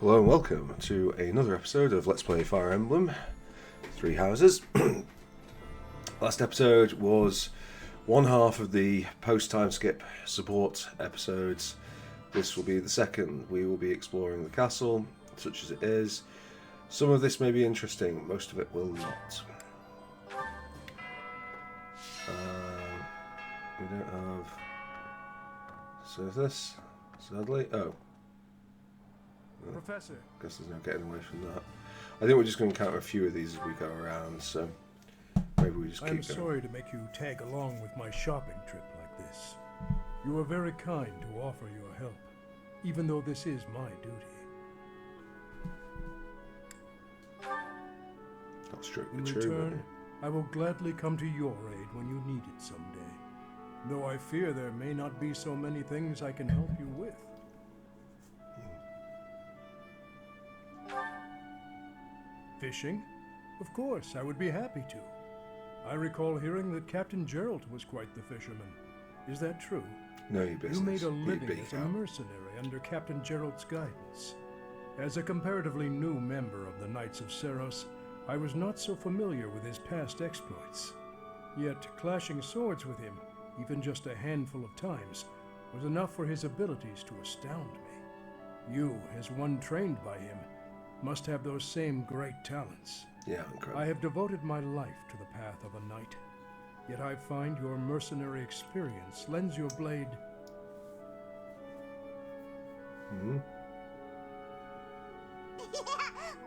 Hello and welcome to another episode of Let's Play Fire Emblem Three Houses. Last episode was one half of the post-time skip support episodes. This will be the second. We will be exploring the castle, such as it is. Some of this may be interesting, most of it will not. We don't have... So this, sadly... Oh. Professor. Guess there's no getting away from that. I think we're just going to encounter a few of these as we go around, so maybe we just keep going. I'm sorry to make you tag along with my shopping trip like this. You are very kind to offer your help, even though this is my duty. That's true. In True, return, I will gladly come to your aid when you need it someday. Though I fear there may not be so many things I can help you with. Fishing? Of course, I would be happy to. I recall hearing that Captain Gerald was quite the fisherman. Is that true? No, your business. You made a You living big as a cow. mercenary under Captain Gerald's guidance. As a comparatively new member of the Knights of Seros, I was not so familiar with his past exploits. Yet clashing swords with him, even just a handful of times, was enough for his abilities to astound me. You, as one trained by him, must have those same great talents. Yeah, incredible. I have devoted my life to the path of a knight, yet I find your mercenary experience lends your blade... Mm-hmm.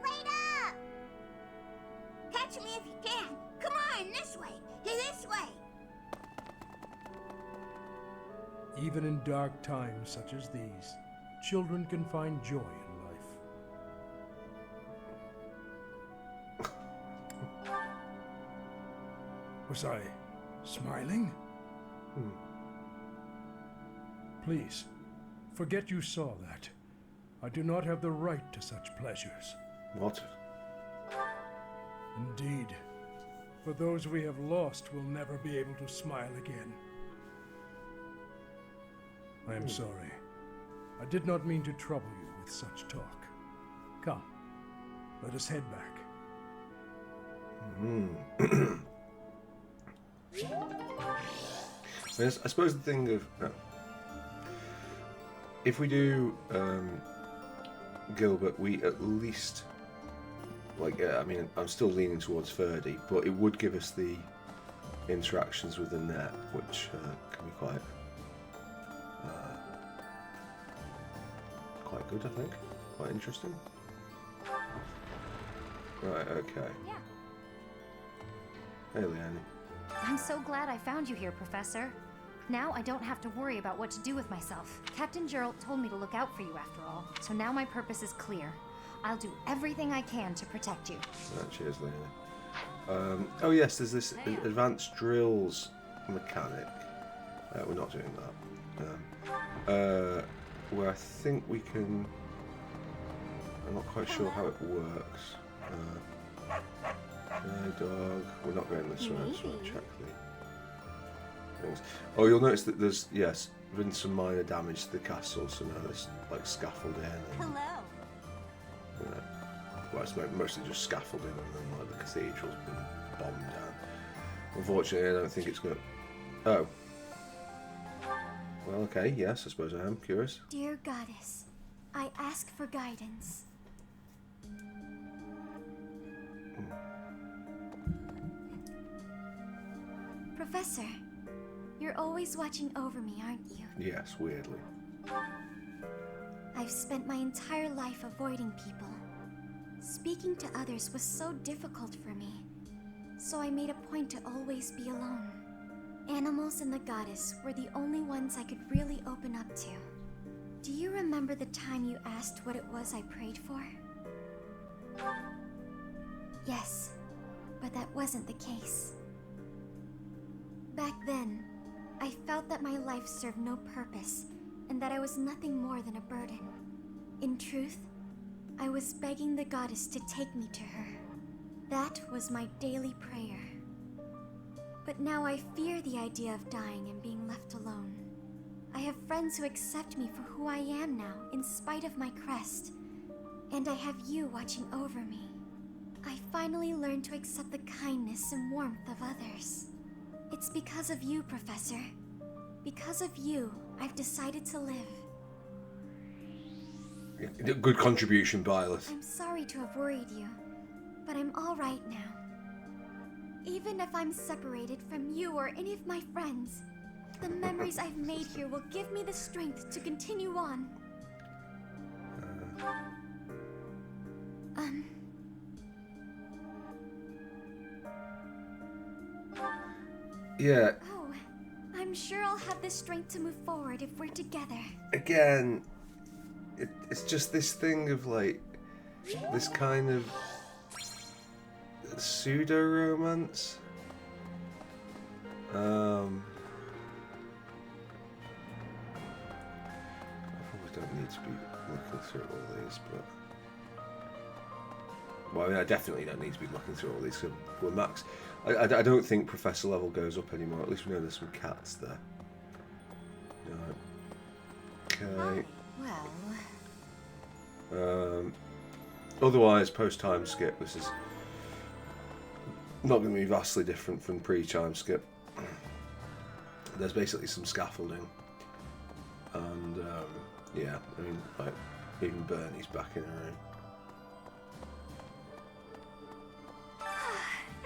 Wait up! Catch me if you can. Come on, this way. This way. Even in dark times such as these, children can find joy in life. Was I smiling? Please, forget you saw that. I do not have the right to such pleasures. What? Indeed. For those we have lost will never be able to smile again. I am sorry. I did not mean to trouble you with such talk. Come, let us head back. Yes, I suppose the thing of... if we do Gilbert, we at least... I mean, I'm still leaning towards Ferdy, but it would give us the interactions with the net, which can be quite good, I think. Quite interesting. Right, okay. Yeah. Hey, Leanne. I'm so glad I found you here, Professor. Now I don't have to worry about what to do with myself. Captain Gerald told me to look out for you after all, so now my purpose is clear. I'll do everything I can to protect you. Cheers, Leanne. Oh yes, there's this advanced drills mechanic. We're not doing that. Where I think we can... I'm not quite sure how it works. Hey, dog. We're not going this way. I just want to check the things. Oh, you'll notice that there's, been some minor damage to the castle, so now there's like scaffolding. And, Hello. well, it's mostly just scaffolding, and then like the cathedral's been bombed down. Unfortunately, I don't think it's going to... Oh. Well, okay, yes, I suppose I am curious. Dear Goddess, I ask for guidance. Professor, you're always watching over me, aren't you? Yes, weirdly. I've spent my entire life avoiding people. Speaking to others was so difficult for me, so I made a point to always be alone. Animals and the goddess were the only ones I could really open up to. Do you remember the time you asked what it was I prayed for? Yes, but that wasn't the case. Back then, I felt that my life served no purpose and that I was nothing more than a burden. In truth, I was begging the goddess to take me to her. That was my daily prayer. But now I fear the idea of dying and being left alone. I have friends who accept me for who I am now, in spite of my crest. And I have you watching over me. I finally learned to accept the kindness and warmth of others. It's because of you, Professor. Because of you, I've decided to live. Good contribution, Violet. I'm sorry to have worried you, but I'm all right now. Even if I'm separated from you or any of my friends, the memories I've made here will give me the strength to continue on. Yeah. Oh, I'm sure I'll have the strength to move forward if we're together. Again, it's just this thing of like this kind of pseudo romance. I probably don't need to be looking through all these, but well, I mean, I definitely don't need to be looking through all these. So we're max. I don't think professor level goes up anymore. At least we know there's some cats there. Right. Okay. Well. Otherwise, post time skip. This is not going to be vastly different from pre time skip. There's basically some scaffolding, and yeah, I mean, like even Bernie's back in her room.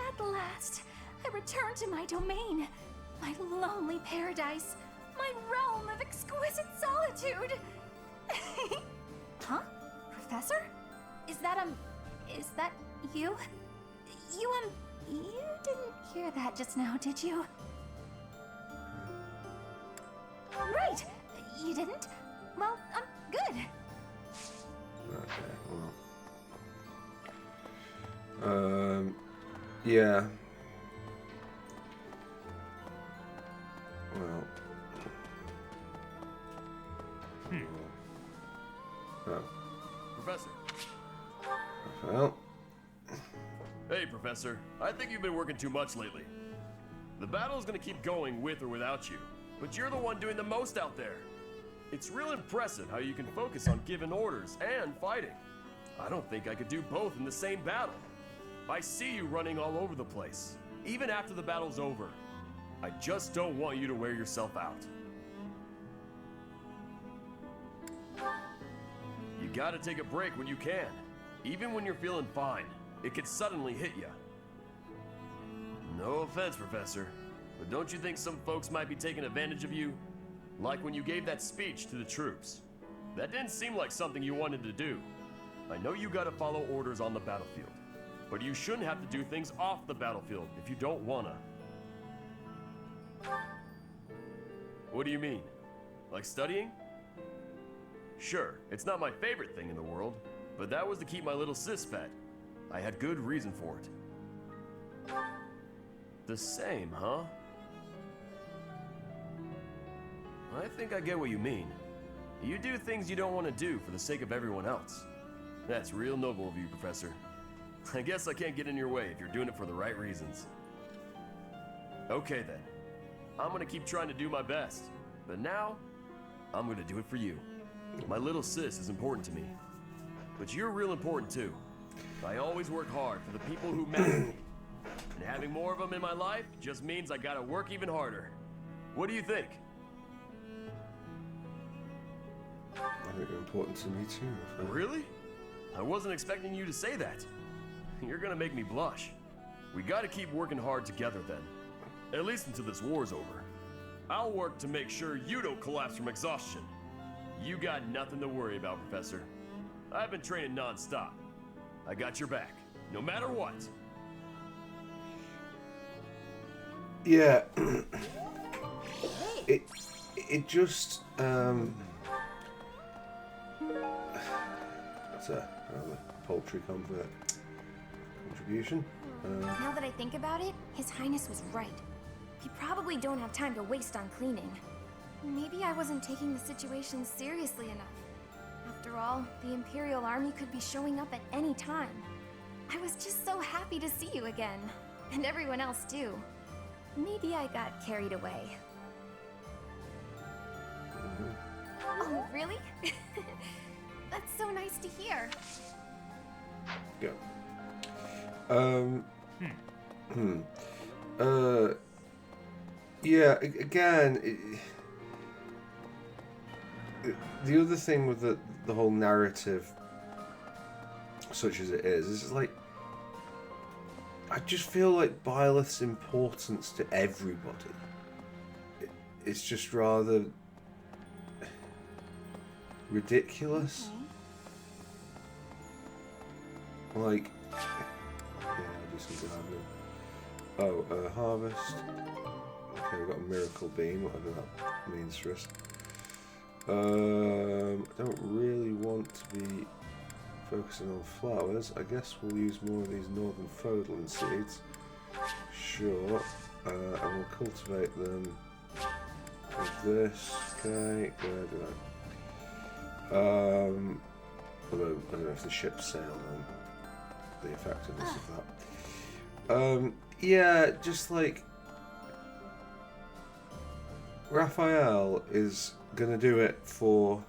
At last, I return to my domain, my lonely paradise, my realm of exquisite solitude. Huh? Professor? Is that you? You didn't hear that just now, did you? Right! You didn't? Well, good. Okay, well. Yeah. Well. Oh. Professor. Well. Hey, Professor. I think you've been working too much lately. The battle is gonna keep going with or without you, but you're the one doing the most out there. It's real impressive how you can focus on giving orders and fighting. I don't think I could do both in the same battle. I see you running all over the place, even after the battle's over. I just don't want you to wear yourself out. You gotta take a break when you can, even when you're feeling fine. It could suddenly hit you. No offense, Professor, but don't you think some folks might be taking advantage of you? Like when you gave that speech to the troops. That didn't seem like something you wanted to do. I know you gotta follow orders on the battlefield, but you shouldn't have to do things off the battlefield if you don't wanna. What do you mean? Like studying? Sure, it's not my favorite thing in the world, but that was to keep my little sis fed. I had good reason for it. The same, huh? I think I get what you mean. You do things you don't want to do for the sake of everyone else. That's real noble of you, Professor. I guess I can't get in your way if you're doing it for the right reasons. Okay then. I'm gonna keep trying to do my best. But now, I'm gonna do it for you. My little sis is important to me. But you're real important too. I always work hard for the people who matter to me. And having more of them in my life just means I gotta work even harder. What do you think? I think you're important to me too. Really? I wasn't expecting you to say that. You're gonna make me blush. We gotta keep working hard together then. At least until this war's over. I'll work to make sure you don't collapse from exhaustion. You got nothing to worry about, Professor. I've been training non-stop. I got your back, no matter what. Yeah. it just that's a rather paltry contribution. Now that I think about it, His Highness was right. We probably don't have time to waste on cleaning. Maybe I wasn't taking the situation seriously enough. After all, the Imperial Army could be showing up at any time. I was just so happy to see you again. And everyone else too. Maybe I got carried away. Oh, really? That's so nice to hear. Yeah. Yeah. Again, the other thing with the whole narrative, such as it is like, I just feel like Byleth's importance to everybody, it's just rather ridiculous. Okay. Like, yeah, I'll do some gardening. Oh, harvest. Okay, we've got a miracle bean, whatever that means for us. I don't really want to be focusing on flowers. I guess we'll use more of these northern Fodlan seeds. Sure. And we'll cultivate them with this. Okay, where do although I don't know if the ship sailed on the effectiveness of that. Yeah, just like Raphael is gonna do it for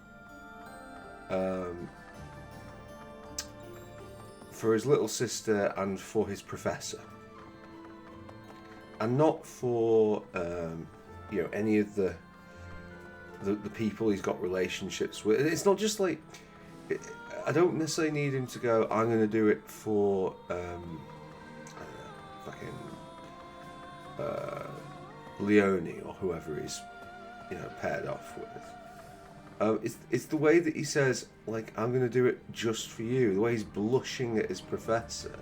his little sister and for his professor, and not for you know, any of the people he's got relationships with. It's not just like, I don't necessarily need him to go, I'm going to do it for Leone or whoever he's, you know, paired off with. It's the way that he says, like, I'm going to do it just for you. The way he's blushing at his professor.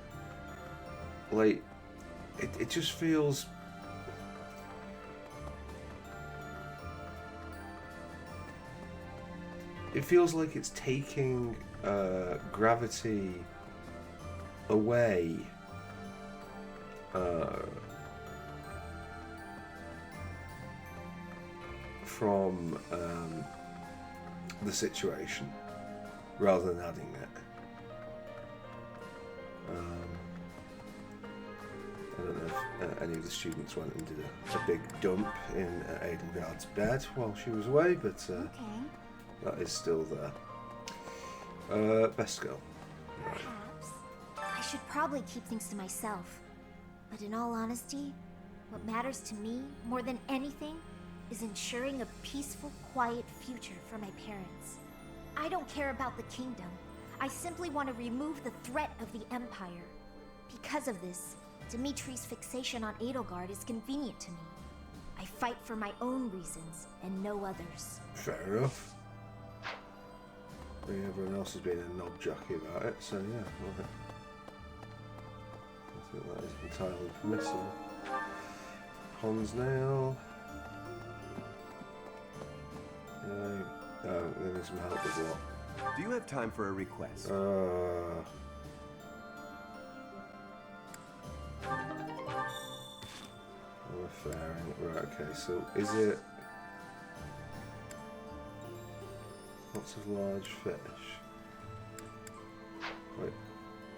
Like, it just feels... It feels like it's taking gravity away from the situation, rather than adding it. I don't know if any of the students went and did a big dump in Aidengard's bed while she was away, but Okay. that is still there. Best girl. Right. Perhaps. I should probably keep things to myself. But in all honesty, what matters to me more than anything is ensuring a peaceful, quiet future for my parents. I don't care about the kingdom. I simply want to remove the threat of the Empire. Because of this, Dimitri's fixation on Edelgard is convenient to me. I fight for my own reasons and no others. Fair enough. I mean, everyone else has been a knob jockey about it, so yeah, well, I think that is entirely permissible. Hans nail. They need some help with what? Do you have time for a request? Faring. Right, okay, so is it lots of large fish?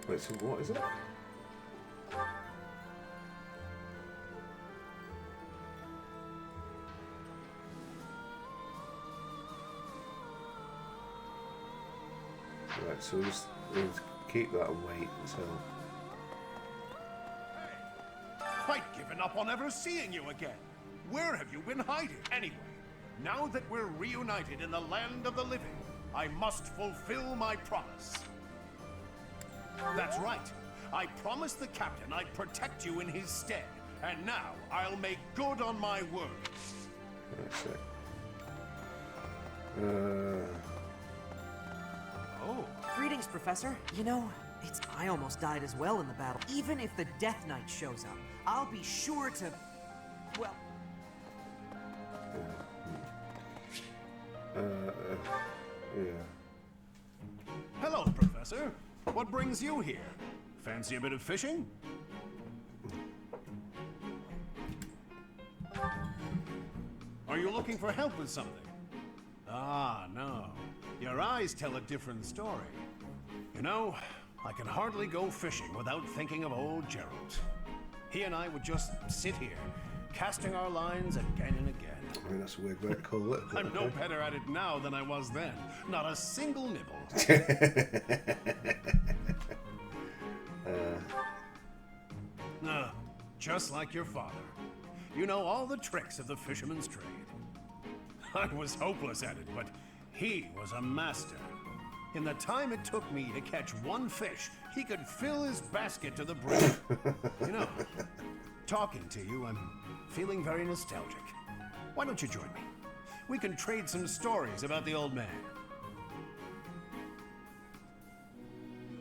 Wait, so what is it? Right, so we'll keep that and wait until... I'd given up on ever seeing you again. Where have you been hiding? Anyway, now that we're reunited in the land of the living, I must fulfill my promise. That's right. I promised the captain I'd protect you in his stead, and now I'll make good on my word. That's it. Oh. Greetings, Professor. You know, I almost died as well in the battle. Even if the Death Knight shows up, I'll be sure to... well... Yeah. Hello, Professor. What brings you here? Fancy a bit of fishing? Are you looking for help with something? Ah, no. Your eyes tell a different story. You know, I can hardly go fishing without thinking of old Gerald. He and I would just sit here, casting our lines again and again. I mean, that's a weird way to call it. I'm no better at it now than I was then. Not a single nibble. just like your father. You know all the tricks of the fisherman's trade. I was hopeless at it, but he was a master. In the time it took me to catch one fish, he could fill his basket to the brim. You know, talking to you, I'm feeling very nostalgic. Why don't you join me? We can trade some stories about the old man.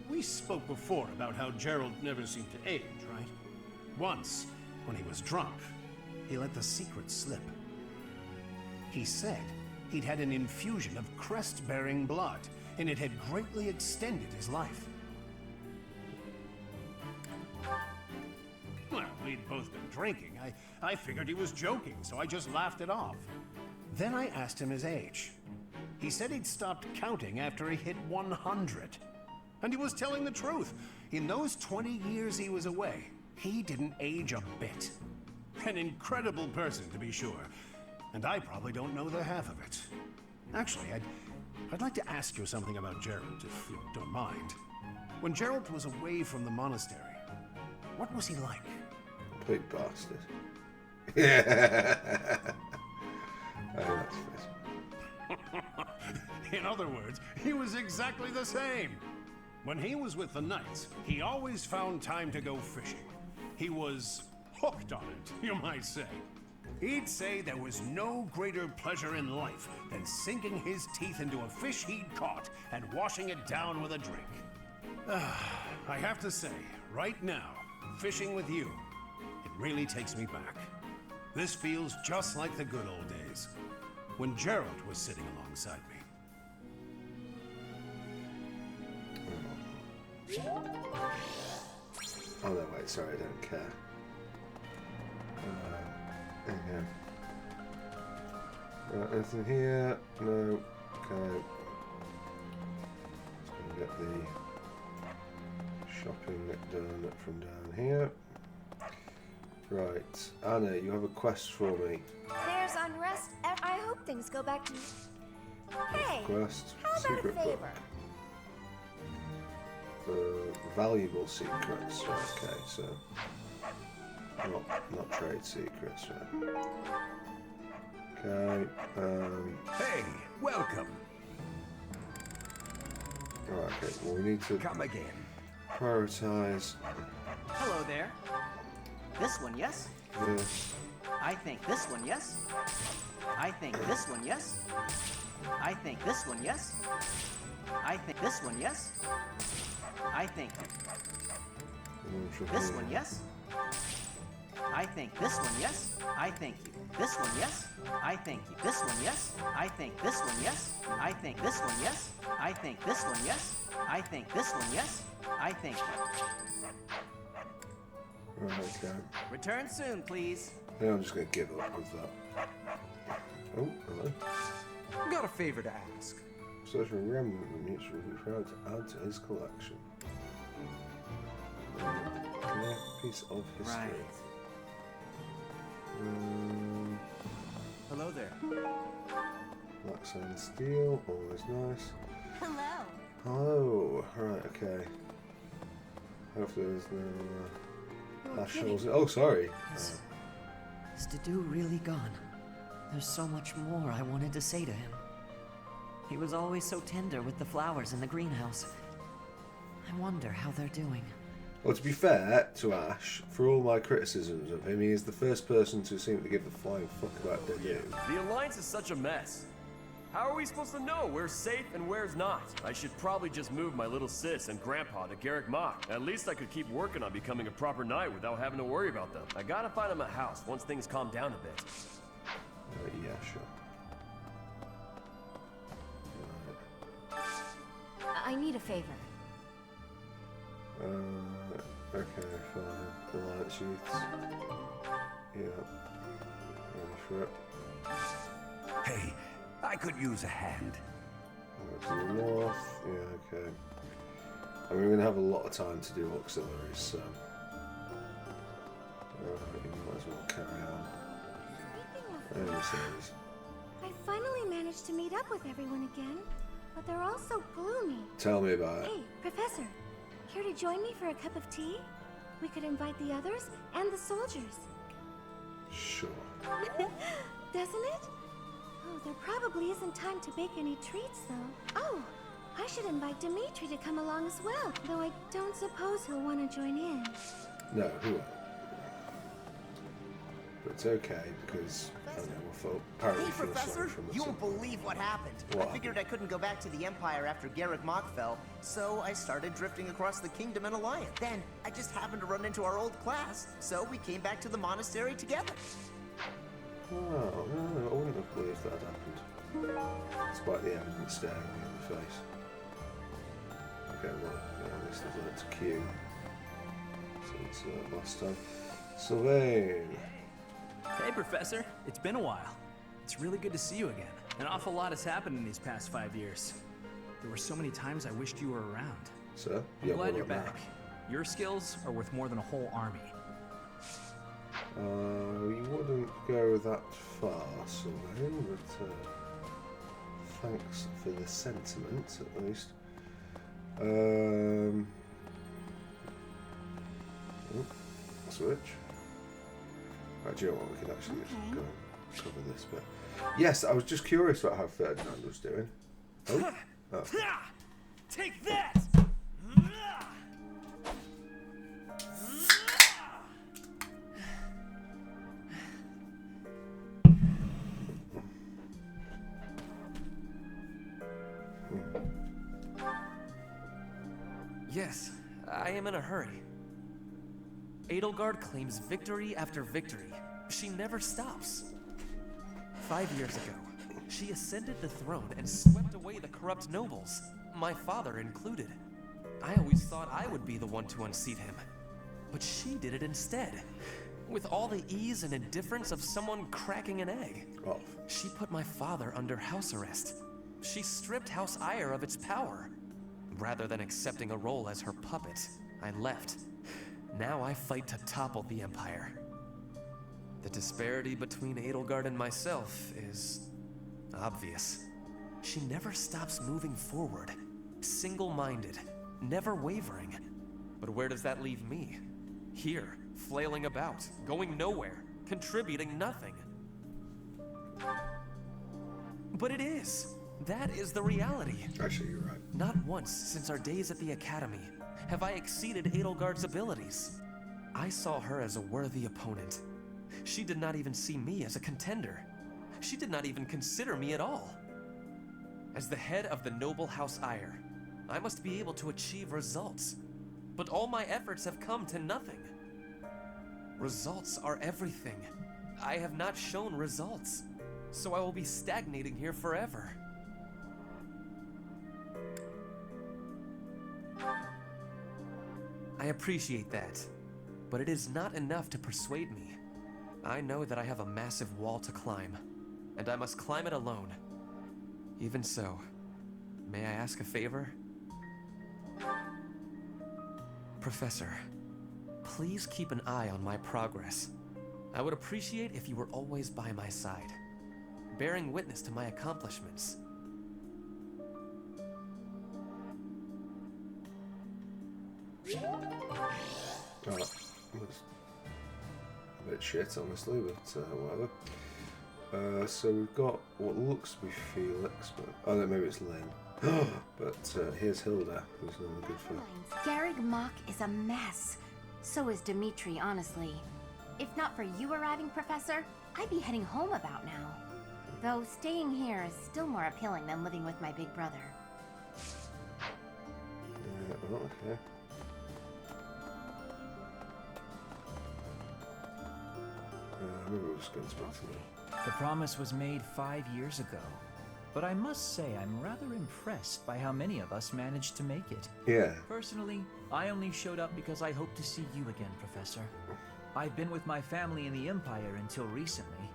We spoke before about how Gerald never seemed to age, right? Once, when he was drunk, he let the secret slip. He said he'd had an infusion of crest-bearing blood, and it had greatly extended his life. Well, we'd both been drinking. I figured he was joking, so I just laughed it off. Then I asked him his age. He said he'd stopped counting after he hit 100. And he was telling the truth. In those 20 years he was away, he didn't age a bit. An incredible person, to be sure. And I probably don't know the half of it. Actually, I'd like to ask you something about Gerald, if you don't mind. When Gerald was away from the monastery, what was he like? Complete bastard. Yeah. Oh, that's fit. In other words, he was exactly the same. When he was with the Knights, he always found time to go fishing. He was hooked on it, you might say. He'd say there was no greater pleasure in life than sinking his teeth into a fish he'd caught and washing it down with a drink. I have to say, right now, fishing with you, it really takes me back. This feels just like the good old days, when Gerald was sitting alongside me. Oh no, wait, sorry, I don't care. Okay. Anything here? No. Okay. Just gonna get the shopping done from down here. Right, Anna, you have a quest for me. There's unrest. I hope things go back to... Hey, Quest, how about secret a favor? book. Valuable secrets. Okay, so not trade secrets. Right? Okay. Hey, welcome. Right. Okay. Well, we need to Come again. prioritize Hello there. This one, yes? this. I think this one, yes? I think this one, yes? I think this one, yes? I think this one, yes? I think this one, yes? I think this one, yes? I think you. This one, yes? I think you. This one, yes? I think this one, yes? I think this one, yes? I think this one, yes? I think this one, yes? I think you. Right. Okay. Return soon, please. Yeah, I'm just gonna give up with that. Oh, hello. Got a favor to ask. Search for a remnant of the mutual who tried to add to his collection. Okay, piece of history. Right. Hello there. Black sand steel, always nice. Hello. Oh, right, okay. Hopefully there's no hash holes. Oh, sorry. Is Dedu really gone? There's so much more I wanted to say to him. He was always so tender with the flowers in the greenhouse. I wonder how they're doing. Well, to be fair to Ash, for all my criticisms of him, he is the first person to seem to give a flying fuck about Dedu. The Alliance is such a mess. How are we supposed to know where's safe and where's not? I should probably just move my little sis and grandpa to Garrick Mach. At least I could keep working on becoming a proper knight without having to worry about them. I gotta find him a house once things calm down a bit. Yeah, sure. I need a favor. Okay, fine. The light sheets. Yeah. Ready for it. Hey, I could use a hand. Go to the north. Yeah, okay. I mean, we're going to have a lot of time to do auxiliaries, so... you might as well carry on. Speaking of Anyways. I finally managed to meet up with everyone again, but they're all so gloomy. Tell me about it. Hey, Professor, care to join me for a cup of tea? we could invite the others and the soldiers. Sure. Doesn't it? Oh, there probably isn't time to bake any treats, though. Oh, I should invite Dimitri to come along as well, though I don't suppose he'll want to join in. No, he won't. But it's okay because I don't know, we'll apparently Hey, feel sorry Professor, from you won't believe what happened. What I figured I couldn't go back to the Empire after Garrick Mach fell, so I started drifting across the kingdom in Alliance. Then, I just happened to run into our old class, so we came back to the monastery together. Oh, no, I wouldn't have believed that had happened. Despite the evidence staring me in the face. Okay, well, yeah, at least I've learned to queue since last time. Sylvain. Hey, Professor. It's been a while. It's really good to see you again. An awful lot has happened in these past 5 years. There were so many times I wished you were around. So, I'm yeah, glad what you're about back. Your skills are worth more than a whole army. You wouldn't go that far, Sylvain, but thanks for the sentiment, at least. Switch. Right, do you know what? We can actually just go and cover this bit. Yes, I was just curious about how Ferdinand was doing. Oh. Take that! Yes, I am in a hurry. Edelgard claims victory after victory. She never stops. 5 years ago, she ascended the throne and swept away the corrupt nobles, my father included. I always thought I would be the one to unseat him. But she did it instead, with all the ease and indifference of someone cracking an egg. Oh. She put my father under house arrest. She stripped House Ire of its power. Rather than accepting a role as her puppet, I left. Now I fight to topple the Empire. The disparity between Edelgard and myself is obvious. She never stops moving forward, single-minded, never wavering. But where does that leave me? Here, flailing about, going nowhere, contributing nothing. But it is. That is the reality. Actually, you're right. Not once since our days at the Academy have I exceeded Edelgard's abilities. I saw her as a worthy opponent. She did not even see me as a contender. She did not even consider me at all. As the head of the noble House Ire, I must be able to achieve results. But all my efforts have come to nothing. Results are everything. I have not shown results, so I will be stagnating here forever. I appreciate that, but it is not enough to persuade me. I know that I have a massive wall to climb, and I must climb it alone. Even so, may I ask a favor? Professor, please keep an eye on my progress. I would appreciate if you were always by my side, bearing witness to my accomplishments. Looks a bit shit, honestly, but whatever. So we've got what looks to be Felix, but oh no, maybe it's Lynn. But here's Hilda, who's normally good for. Garrick Mach is a mess. So is Dimitri, honestly. If not for you arriving, Professor, I'd be heading home about now. Though staying here is still more appealing than living with my big brother. Oh, okay. Maybe we'll just go and speak to them. The promise was made 5 years ago, but I must say I'm rather impressed by how many of us managed to make it. Yeah. Personally, I only showed up because I hope to see you again, Professor. I've been with my family in the Empire until recently.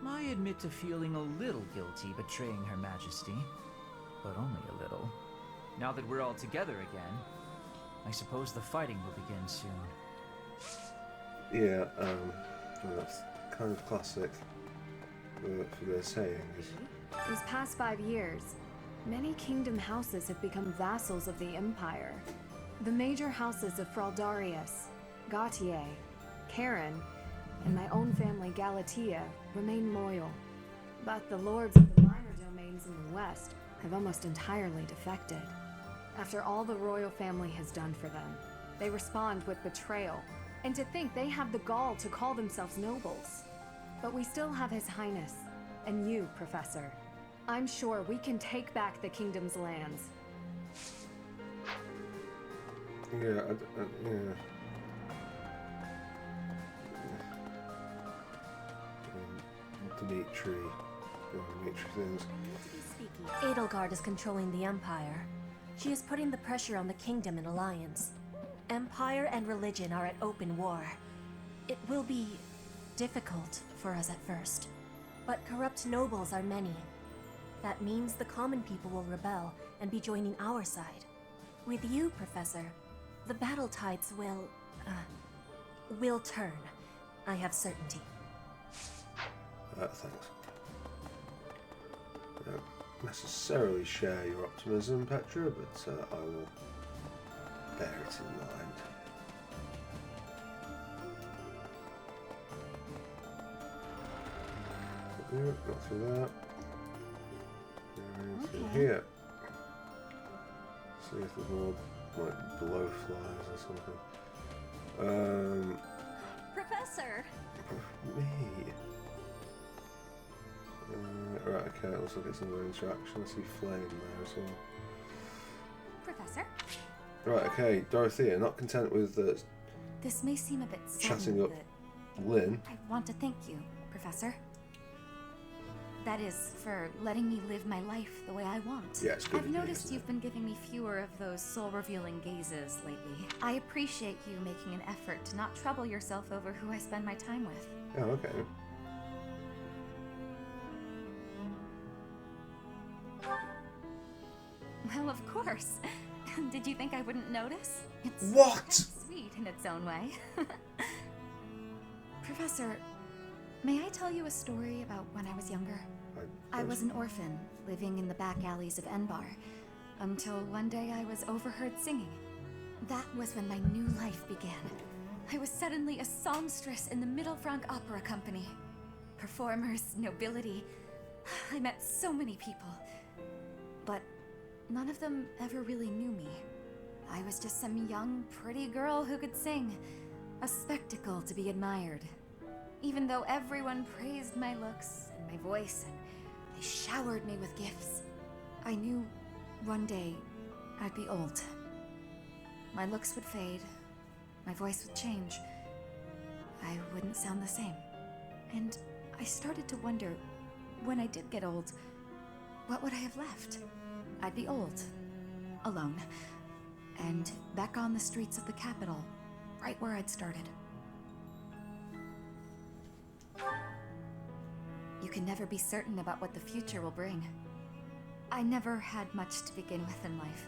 I admit to feeling a little guilty betraying Her Majesty, but only a little. Now that we're all together again, I suppose the fighting will begin soon. Yeah, well, that's kind of classic for their sayings. These past 5 years, many kingdom houses have become vassals of the Empire. The major houses of Fraldarius, Gautier, Karen, and my own family Galatea remain loyal. But the lords of the minor domains in the west have almost entirely defected. After all the royal family has done for them, they respond with betrayal, and to think they have the gall to call themselves nobles. But we still have His Highness, and you, Professor. I'm sure we can take back the kingdom's lands. Yeah, Dimitri things. Edelgard is controlling the Empire. She is putting the pressure on the kingdom in alliance. Empire and religion are at open war. It will be difficult for us at first, but corrupt nobles are many. That means the common people will rebel and be joining our side. With you, Professor, the battle tides will turn. I have certainty. Thanks. I don't necessarily share your optimism, Petra, but I will bear it in mind. Not through that. Through here. See if there's more like blowflies or something. Professor! Me. Right, okay, let's look at some other interaction. I see flame there as well. Professor? Right, okay, Dorothea, not content with This may seem a bit chatting sudden, up Lynn. I want to thank you, Professor. That is, for letting me live my life the way I want. Yeah, it's good. I've noticed you've been giving me fewer of those soul-revealing gazes lately. I appreciate you making an effort to not trouble yourself over who I spend my time with. Oh, okay. Well, of course. Did you think I wouldn't notice? It's what? Sweet in its own way. Professor, may I tell you a story about when I was younger? I was an orphan, living in the back alleys of Enbar, until one day I was overheard singing. That was when my new life began. I was suddenly a songstress in the Middle Franc Opera Company. Performers, nobility. I met so many people. But none of them ever really knew me. I was just some young, pretty girl who could sing. A spectacle to be admired. Even though everyone praised my looks and my voice, and they showered me with gifts, I knew one day I'd be old. My looks would fade, my voice would change. I wouldn't sound the same. And I started to wonder, when I did get old, what would I have left? I'd be old, alone, and back on the streets of the capital, right where I'd started. You can never be certain about what the future will bring. I never had much to begin with in life,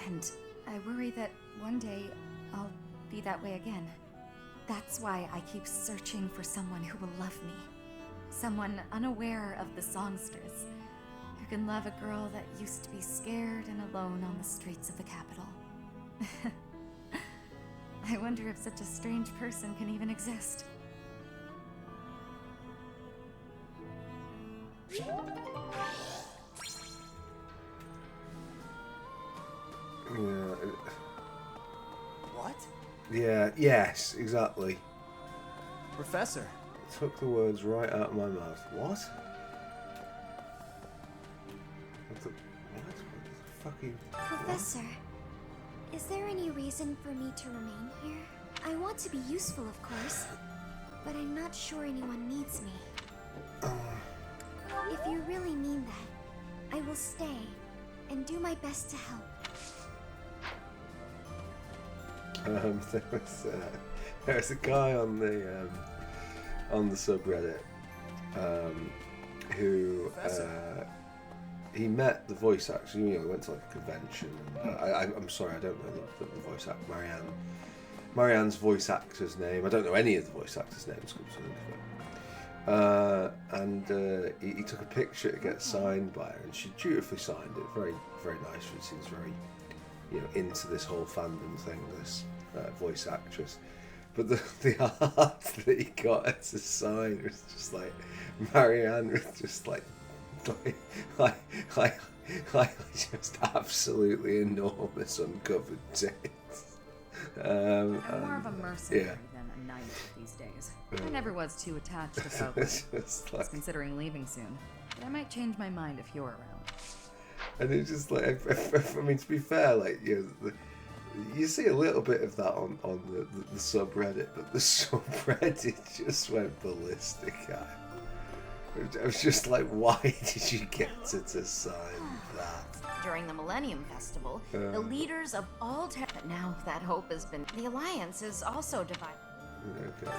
and I worry that one day I'll be that way again. That's why I keep searching for someone who will love me. Someone unaware of the songstress, who can love a girl that used to be scared and alone on the streets of the capital. I wonder if such a strange person can even exist. What? Yeah, yes, exactly. Professor. Took the words right out of my mouth. What? What the fuck are you... Professor, is there any reason for me to remain here? I want to be useful, of course, but I'm not sure anyone needs me. If you really mean that, I will stay and do my best to help. There was a guy on the subreddit who he met the voice actor. You know, he went to like a convention. I'm sorry, I don't know the voice actor. Marianne's voice actor's name. I don't know any of the voice actors' names. He took a picture to get signed by her, and she dutifully signed it. Very, very nice. She seems very, into this whole fandom thing. This voice actress, But the art that he got as a sign was just like Marianne with just like just absolutely enormous uncovered tits. I'm more of a mercenary yeah. than a knight these days. I never was too attached to folks. I was considering leaving soon, but I might change my mind if you're around. And it's just like, I mean, to be fair, like, you see a little bit of that on the subreddit, but the subreddit just went ballistic at him. I was just like, why did you get to sign that? During the Millennium Festival, the leaders of all but now that hope has been... The Alliance is also divided. Okay.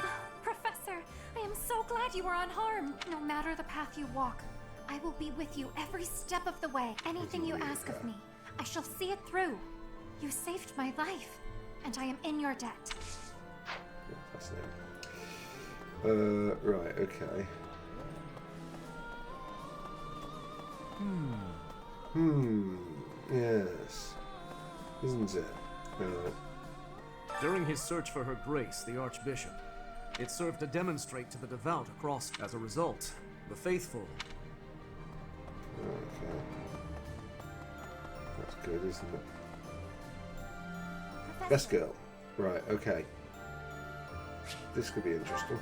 Professor, I am so glad you are unharmed. No matter the path you walk, I will be with you every step of the way. Anything you ask of me, I shall see it through. You saved my life, and I am in your debt. Yeah, fascinating. Right, okay. Yes. Isn't it? During his search for her grace, the Archbishop, it served to demonstrate to the devout across. As a result, the faithful... Okay. That's good, isn't it? Best girl. Right, okay. This could be interesting.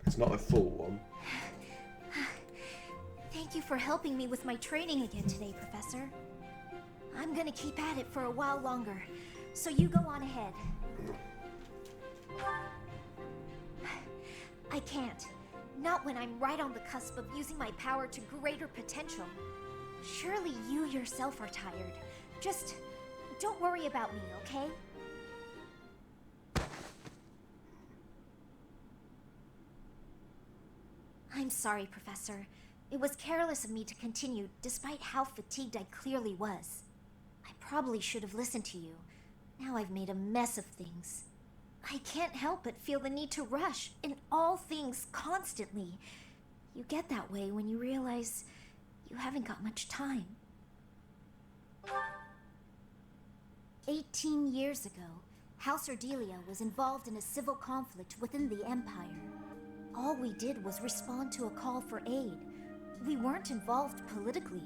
It's not a full one. Thank you for helping me with my training again today, Professor. I'm gonna keep at it for a while longer, so you go on ahead. I can't. Not when I'm right on the cusp of using my power to greater potential. Surely you yourself are tired. Just don't worry about me, okay? I'm sorry, Professor. It was careless of me to continue, despite how fatigued I clearly was. I probably should have listened to you. Now I've made a mess of things. I can't help but feel the need to rush in all things constantly. You get that way when you realize you haven't got much time. 18 years ago, House Ardelia was involved in a civil conflict within the Empire. All we did was respond to a call for aid. We weren't involved politically.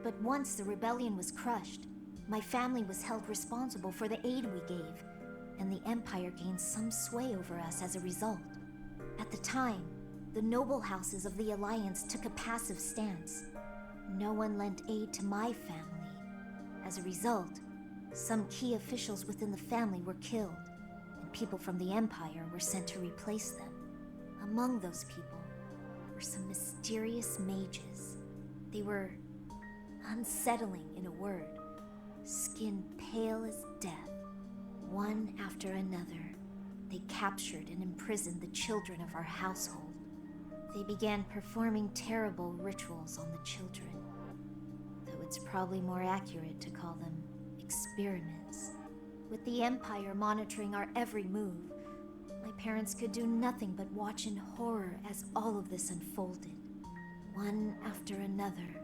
But once the rebellion was crushed, my family was held responsible for the aid we gave, and the Empire gained some sway over us as a result. At the time, the noble houses of the Alliance took a passive stance. No one lent aid to my family. As a result, some key officials within the family were killed, and people from the Empire were sent to replace them. Among those people were some mysterious mages. They were unsettling, in a word. Skin pale as death. One after another, they captured and imprisoned the children of our household. They began performing terrible rituals on the children, though it's probably more accurate to call them experiments. With the Empire monitoring our every move, my parents could do nothing but watch in horror as all of this unfolded. One after another,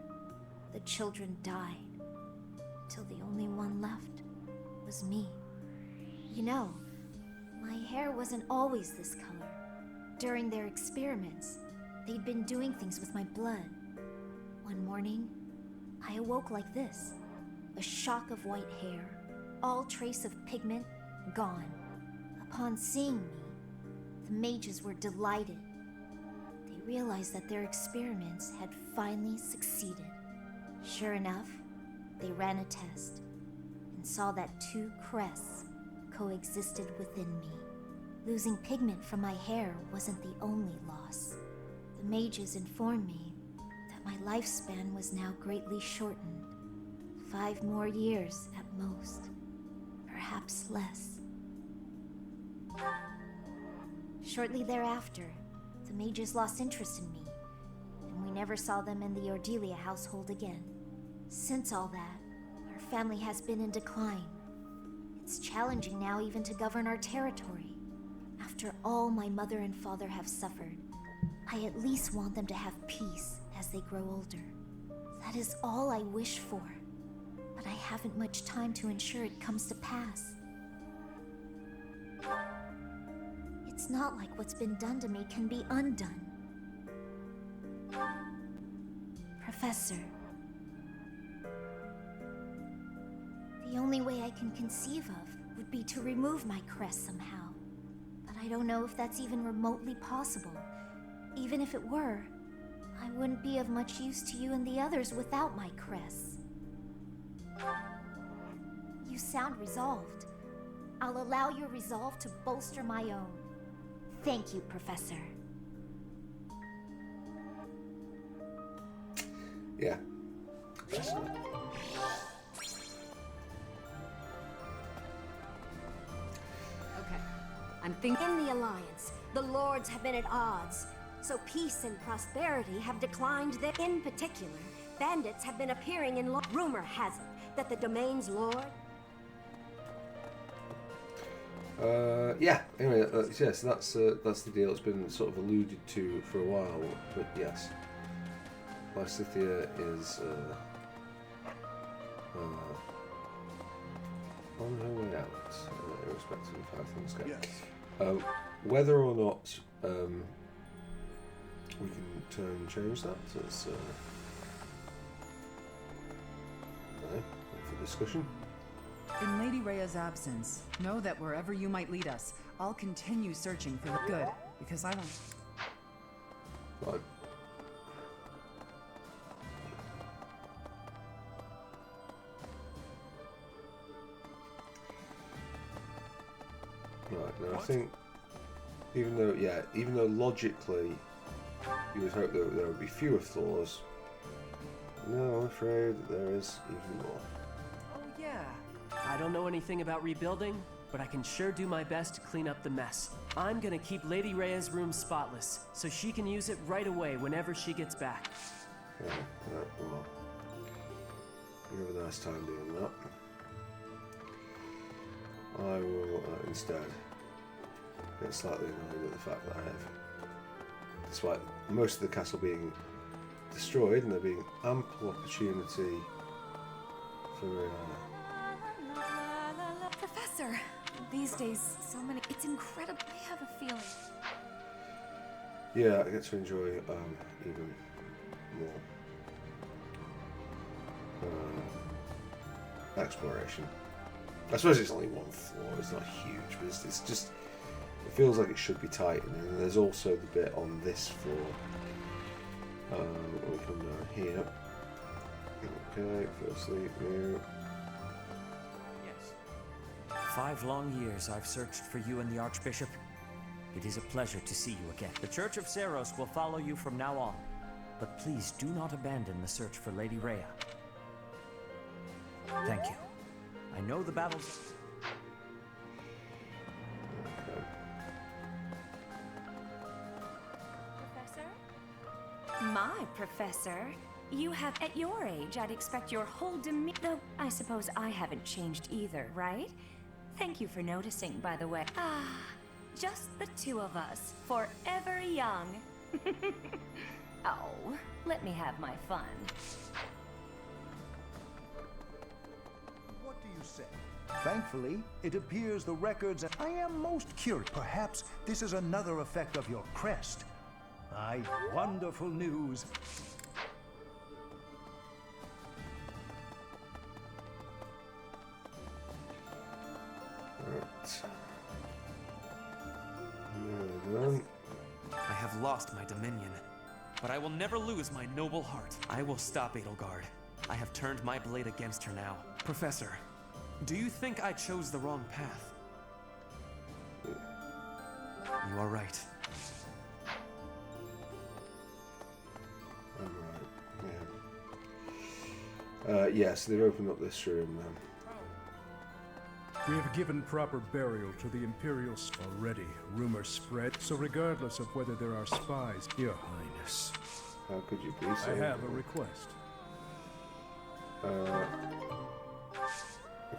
the children died, till the only one left was me. You know, my hair wasn't always this color. During their experiments, they'd been doing things with my blood. One morning, I awoke like this. A shock of white hair, all trace of pigment gone. Upon seeing me, the mages were delighted. They realized that their experiments had finally succeeded. Sure enough, they ran a test and saw that two crests coexisted within me. Losing pigment from my hair wasn't the only loss. The mages informed me that my lifespan was now greatly shortened. 5 more years at most, perhaps less. Shortly thereafter, the mages lost interest in me, and we never saw them in the Ardelia household again. Since all that, our family has been in decline. It's challenging now even to govern our territory. After all my mother and father have suffered, I at least want them to have peace as they grow older. That is all I wish for, but I haven't much time to ensure it comes to pass. It's not like what's been done to me can be undone. Professor. The only way I can conceive of would be to remove my crest somehow. But I don't know if that's even remotely possible. Even if it were, I wouldn't be of much use to you and the others without my crest. You sound resolved. I'll allow your resolve to bolster my own. Thank you, Professor. Yeah. I'm thinking in the Alliance, the Lords have been at odds, so peace and prosperity have declined there. In particular, bandits have been appearing in rumor has it that the domain's Lord... Yeah, anyway, yes, that's the deal. It's been sort of alluded to for a while, but yes. Lysithea is on her way out, irrespective of how things go. Yes. Whether or not we can turn and change that as for discussion. In Lady Rhea's absence, know that wherever you might lead us, I'll continue searching for the good, because I want... Right. Right, now I think, even though logically you would hope that there would be fewer flaws, no, I'm afraid there is even more. Oh yeah. I don't know anything about rebuilding, but I can sure do my best to clean up the mess. I'm gonna keep Lady Rhea's room spotless, so she can use it right away whenever she gets back. Yeah, well, you have a nice time doing that. I will instead get slightly annoyed at the fact that I have, despite most of the castle being destroyed and there being ample opportunity for Professor! These days, so many... It's incredible. I have a feeling. yeah, I get to enjoy even more exploration. I suppose it's only one floor, it's not huge, but it's just, it feels like it should be tightened. And there's also the bit on this floor. We come down here. Okay, firstly, new. Yes. 5 long years I've searched for you and the Archbishop. It is a pleasure to see you again. The Church of Seiros will follow you from now on, but please do not abandon the search for Lady Rhea. Thank you. I know the battles... My professor? You have, at your age, I'd expect your whole demeanor... Though, I suppose I haven't changed either, right? Thank you for noticing, by the way. Ah, just the two of us, forever young. Oh, let me have my fun. What do you say? Thankfully, it appears the records... I am most curious. Perhaps this is another effect of your crest. Aye, wonderful news. I have lost my dominion, but I will never lose my noble heart. I will stop Edelgard. I have turned my blade against her now. Professor, do you think I chose the wrong path? You are right. Yes, they've opened up this room then. We have given proper burial to the Imperial already. Rumors spread, so regardless of whether there are spies, Your Highness. How could you be so... I have a request.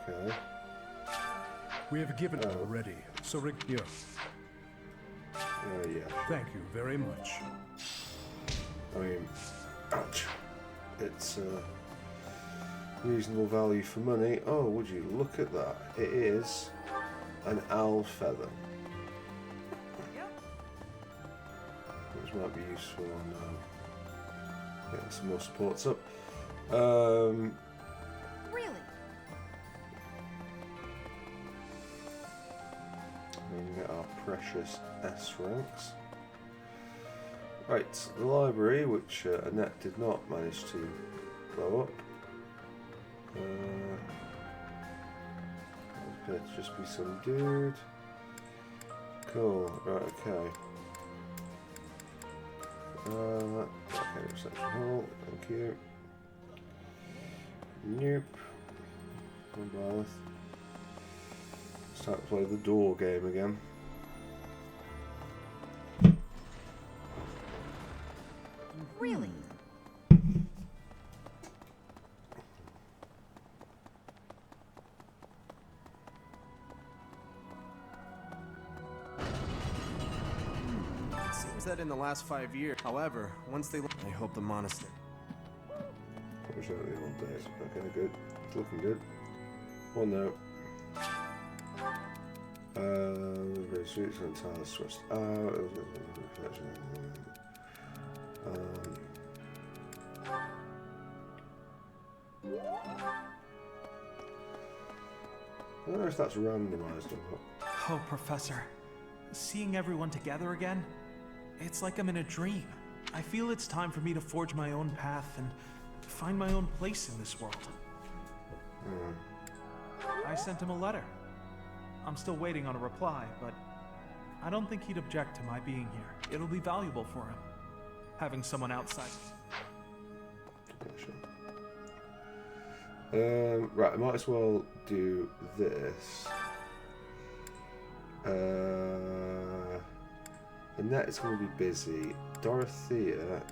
Okay. We have given already, so yeah. Thank you very much. I mean, ouch. It's reasonable value for money. Oh, would you look at that? It is an owl feather. This might be useful on getting some more supports up. Really? We can get our precious S ranks. Right, the library, which Annette did not manage to blow up. Appear to just be some dude. Cool, right, okay. Okay, reception hall, thank you. Nope. One bath. Start to play the door game again. Really? It seems that in the last 5 years, however, once they I hope the monastery. Fortunately, all days. Okay, good. It's looking good. One note. Very sweet and entirely stressed out. I don't know if that's randomized or not. Oh, Professor. Seeing everyone together again, it's like I'm in a dream. I feel it's time for me to forge my own path and find my own place in this world. I sent him a letter. I'm still waiting on a reply, but I don't think he'd object to my being here. It'll be valuable for him, having someone outside. Right, I might as well do this. Annette is going to be busy. Dorothea,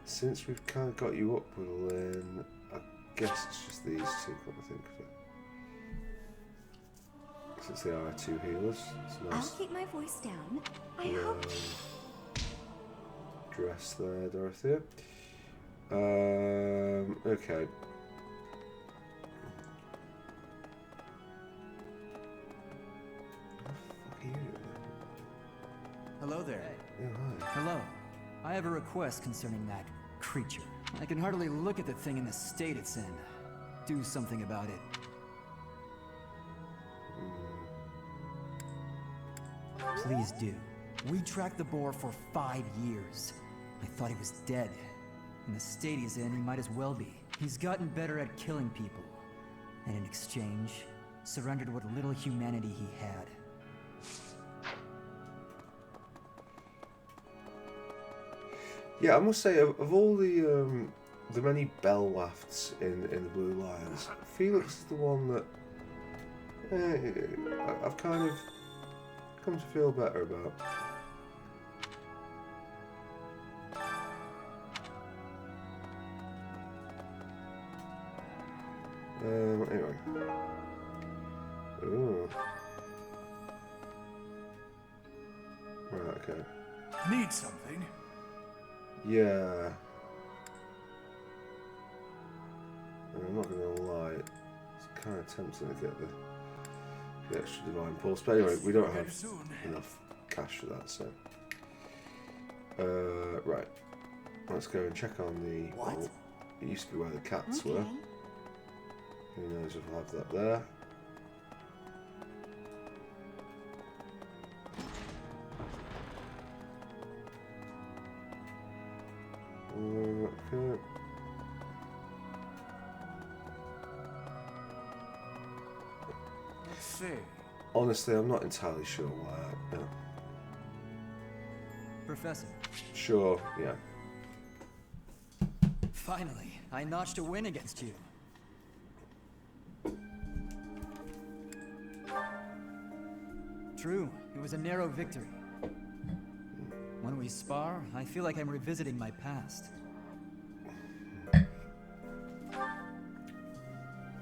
since we've kind of got you up with Lynn, I guess it's just these two, come to think of it. Since they are two healers, it's nice. I'll keep my voice down. I hope. Dress there, Dorothea. Okay. Hello there. Yeah, hi. Hello. I have a request concerning that creature. I can hardly look at the thing in the state it's in. Do something about it. Please do. We tracked the boar for 5 years. I thought he was dead. In the state he's in, he might as well be. He's gotten better at killing people. And in exchange, surrendered what little humanity he had. Yeah, I must say, of all the many bell wafts in the Blue Lions, Felix is the one that I've kind of come to feel better about. Anyway. Ooh. Right, okay. Need something? Yeah. I'm not gonna lie, it's kind of tempting to get the extra divine pulse, but anyway, we don't have enough cash for that, so. Right. Let's go and check on the. What? Oh, it used to be where the cats were. Who knows if I'll have that there. Okay. Let's see. Honestly, I'm not entirely sure why. No. Professor. Sure, yeah. Finally, I notched a win against you. True, it was a narrow victory. When we spar, I feel like I'm revisiting my past.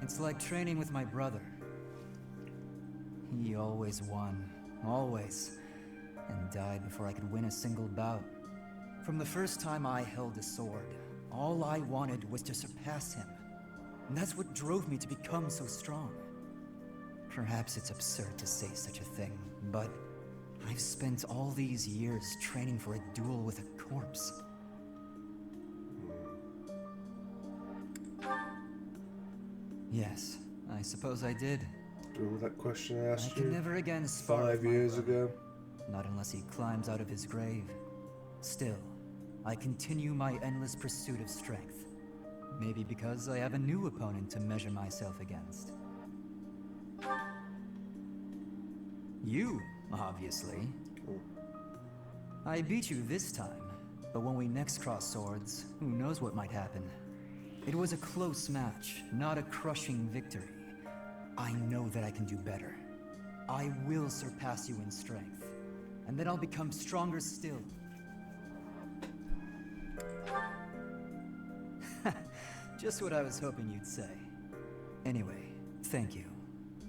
It's like training with my brother. He always won, always, and died before I could win a single bout. From the first time I held a sword, all I wanted was to surpass him. And that's what drove me to become so strong. Perhaps it's absurd to say such a thing, but I've spent all these years training for a duel with a corpse. Yes, I suppose I did. Remember that question I asked I you? can never again spar 5 with my years brother. ago. Not unless he climbs out of his grave. Still, I continue my endless pursuit of strength. Maybe because I have a new opponent to measure myself against. You, obviously. I beat you this time, but when we next cross swords, who knows what might happen. It was a close match, not a crushing victory. I know that I can do better. I will surpass you in strength, and then I'll become stronger still. Just what I was hoping you'd say. Anyway, thank you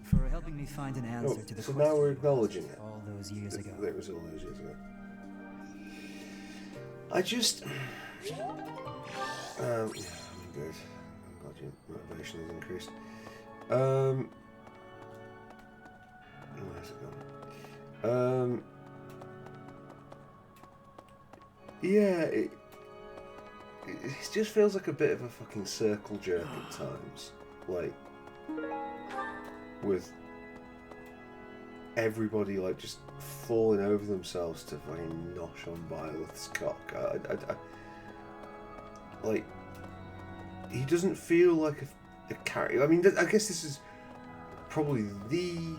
for helping me find an answer to the so question now we're acknowledging it. all those years ago. It was all those years ago. I just... yeah, I'm good. I'm glad your motivation has increased. Where's it gone? Yeah, it just feels like a bit of a fucking circle jerk at times. Like, with everybody like just falling over themselves to fucking nosh on Byleth's cock. Like, he doesn't feel like a character. I mean, I guess this is probably the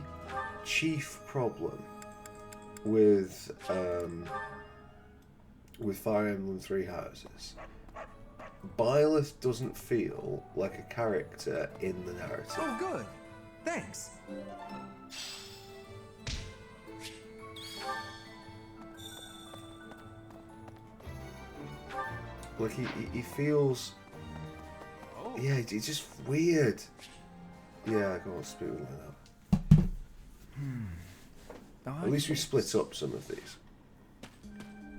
chief problem with Fire Emblem Three Houses. Byleth doesn't feel like a character in the narrative. Oh, good. Thanks. Like he feels. Yeah, it's just weird. Yeah, go on, speak with that. At least we split up some of these.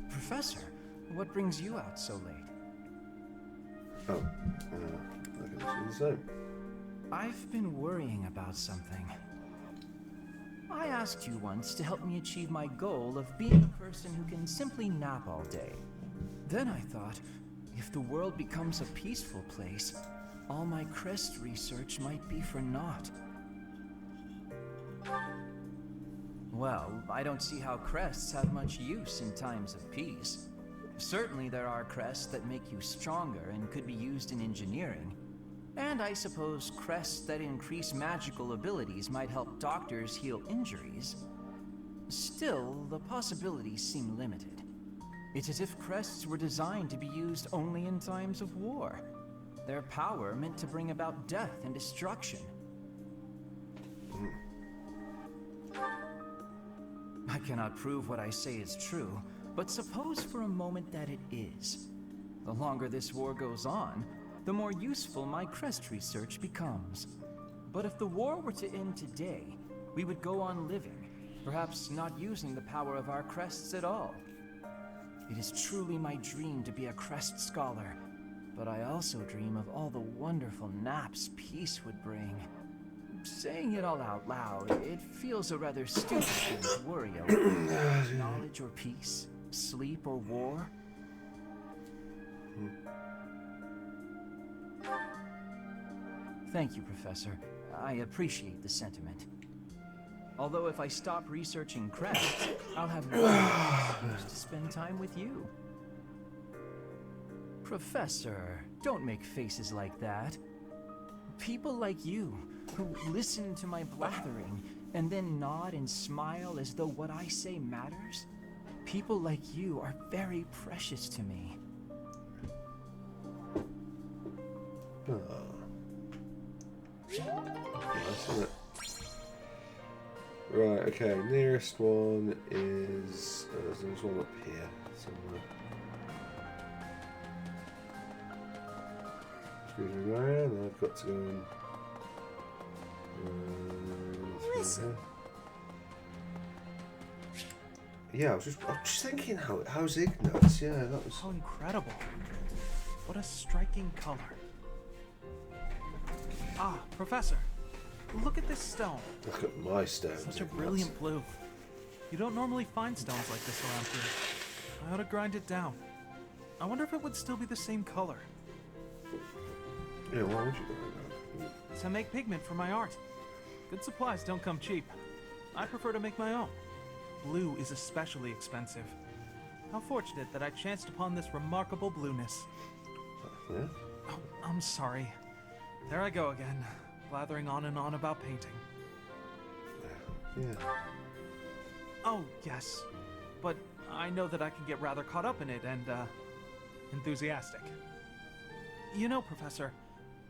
Professor, what brings you out so late? Oh, I guess it's the same. I've been worrying about something. I asked you once to help me achieve my goal of being a person who can simply nap all day. Then I thought, if the world becomes a peaceful place, all my crest research might be for naught. Well, I don't see how crests have much use in times of peace. Certainly there are crests that make you stronger and could be used in engineering. And I suppose crests that increase magical abilities might help doctors heal injuries. Still, the possibilities seem limited. It's as if crests were designed to be used only in times of war. Their power meant to bring about death and destruction. I cannot prove what I say is true, but suppose for a moment that it is. The longer this war goes on, the more useful my crest research becomes. But if the war were to end today, we would go on living, perhaps not using the power of our crests at all. It is truly my dream to be a crest scholar, but I also dream of all the wonderful naps peace would bring. Saying it all out loud, it feels a rather stupid thing to worry about. Knowledge or peace, sleep or war. Thank you, Professor. I appreciate the sentiment. Although if I stop researching crests, I'll have no excuse to spend time with you. Professor, don't make faces like that. People like you, who listen to my blathering and then nod and smile as though what I say matters, people like you are very precious to me. Nice, isn't it? Right, okay, nearest one is... there's one up here somewhere. Excuse me, Marianne, I've got to go and... Listen. Yeah, I was just thinking, how's Ignatz? Yeah, that was... How incredible. What a striking color. Ah, Professor, look at this stone. Look at my stones. Such a Ignatz. brilliant blue. You don't normally find stones like this around here. I ought to grind it down. I wonder if it would still be the same color. Yeah, why would you do that? To make pigment for my art. Good supplies don't come cheap. I prefer to make my own. Blue is especially expensive. How fortunate that I chanced upon this remarkable blueness. Yeah? Oh, I'm sorry. There I go again, blathering on and on about painting. Yeah. Oh, yes. But I know that I can get rather caught up in it and, enthusiastic. You know, Professor,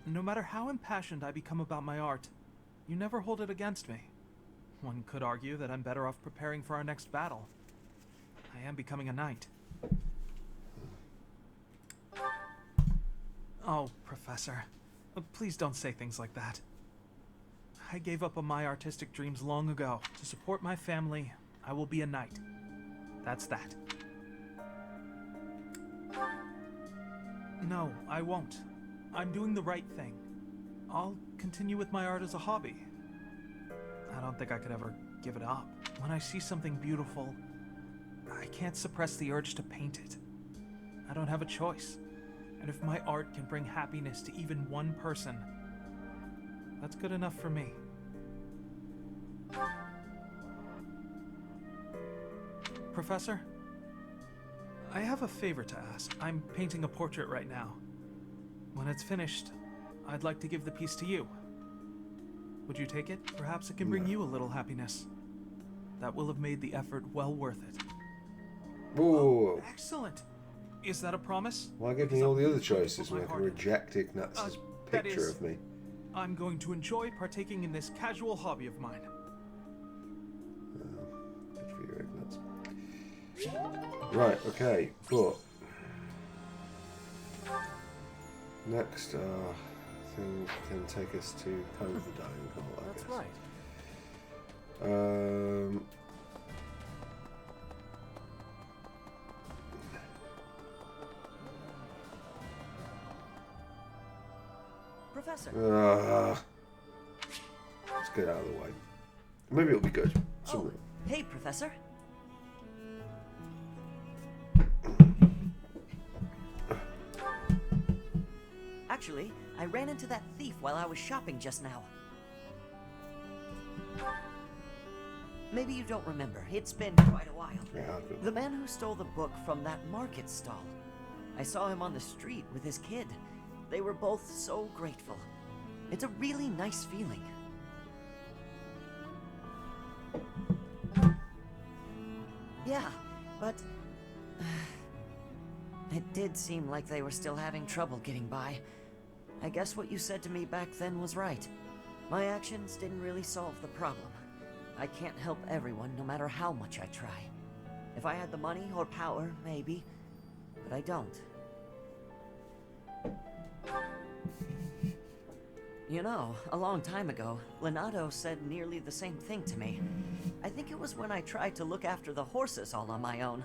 no matter how impassioned I become about my art, you never hold it against me. One could argue that I'm better off preparing for our next battle. I am becoming a knight. Oh, Professor, please don't say things like that. I gave up on my artistic dreams long ago. To support my family, I will be a knight. That's that. No, I won't. I'm doing the right thing. I'll continue with my art as a hobby. I don't think I could ever give it up. When I see something beautiful, I can't suppress the urge to paint it. I don't have a choice. And if my art can bring happiness to even one person, that's good enough for me. Professor, I have a favor to ask. I'm painting a portrait right now. When it's finished, I'd like to give the piece to you. Would you take it? Perhaps it can bring you a little happiness. That will have made the effort well worth it. Whoa. Oh, excellent. Is that a promise? Why give me all the other choices when I can reject Ignaz's picture of me? I'm going to enjoy partaking in this casual hobby of mine. Good for you, Ignaz. Right, okay, but next thing can take us to Cove the Dying Hall, I guess. That's right. Professor. Let's get out of the way. Maybe it'll be good. Oh, hey, Professor. Actually, I ran into that thief while I was shopping just now. Maybe you don't remember. It's been quite a while. Yeah, the man who stole the book from that market stall. I saw him on the street with his kid. They were both so grateful. It's a really nice feeling. Yeah, but it did seem like they were still having trouble getting by. I guess what you said to me back then was right. My actions didn't really solve the problem. I can't help everyone no matter how much I try. If I had the money or power, maybe, but I don't. You know, a long time ago, Leonardo said nearly the same thing to me. I think it was when I tried to look after the horses all on my own.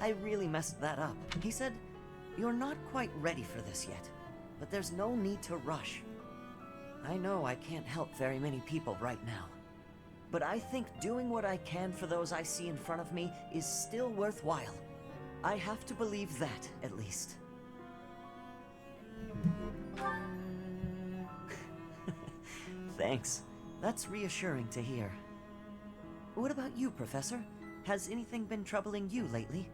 I really messed that up. He said, "You're not quite ready for this yet, but there's no need to rush." I know I can't help very many people right now, but I think doing what I can for those I see in front of me is still worthwhile. I have to believe that, at least. Thanks. That's reassuring to hear. What about you, Professor? Has anything been troubling you lately?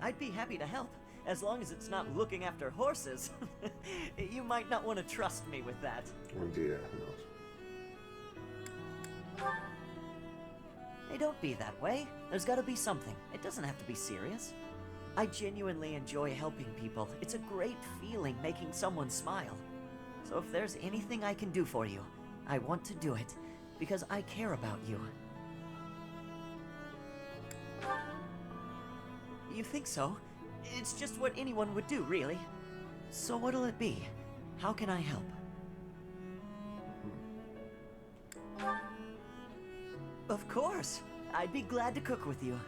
I'd be happy to help, as long as it's not looking after horses. You might not want to trust me with that. Oh dear, not. Hey, don't be that way. There's gotta be something. It doesn't have to be serious. I genuinely enjoy helping people. It's a great feeling making someone smile. So if there's anything I can do for you, I want to do it, because I care about you. You think so? It's just what anyone would do, really. So what'll it be? How can I help? Of course! I'd be glad to cook with you.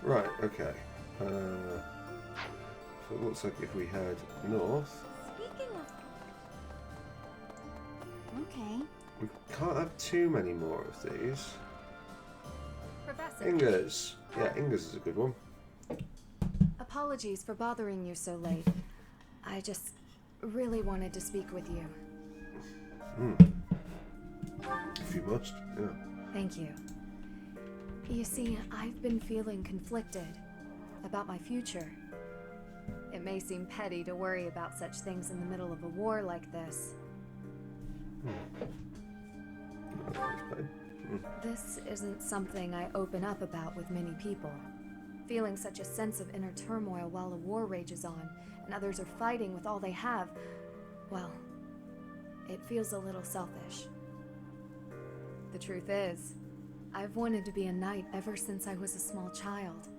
Right, okay. it looks like if we head north... Speaking of... Okay. We can't have too many more of these. Professor. Ingers. Yeah, Ingers is a good one. Apologies for bothering you so late. I just really wanted to speak with you. If you must, yeah. Thank you. You see, I've been feeling conflicted about my future. It may seem petty to worry about such things in the middle of a war like this. This isn't something I open up about with many people. Feeling such a sense of inner turmoil while a war rages on, and others are fighting with all they have, well, it feels a little selfish. The truth is, I've wanted to be a knight ever since I was a small child.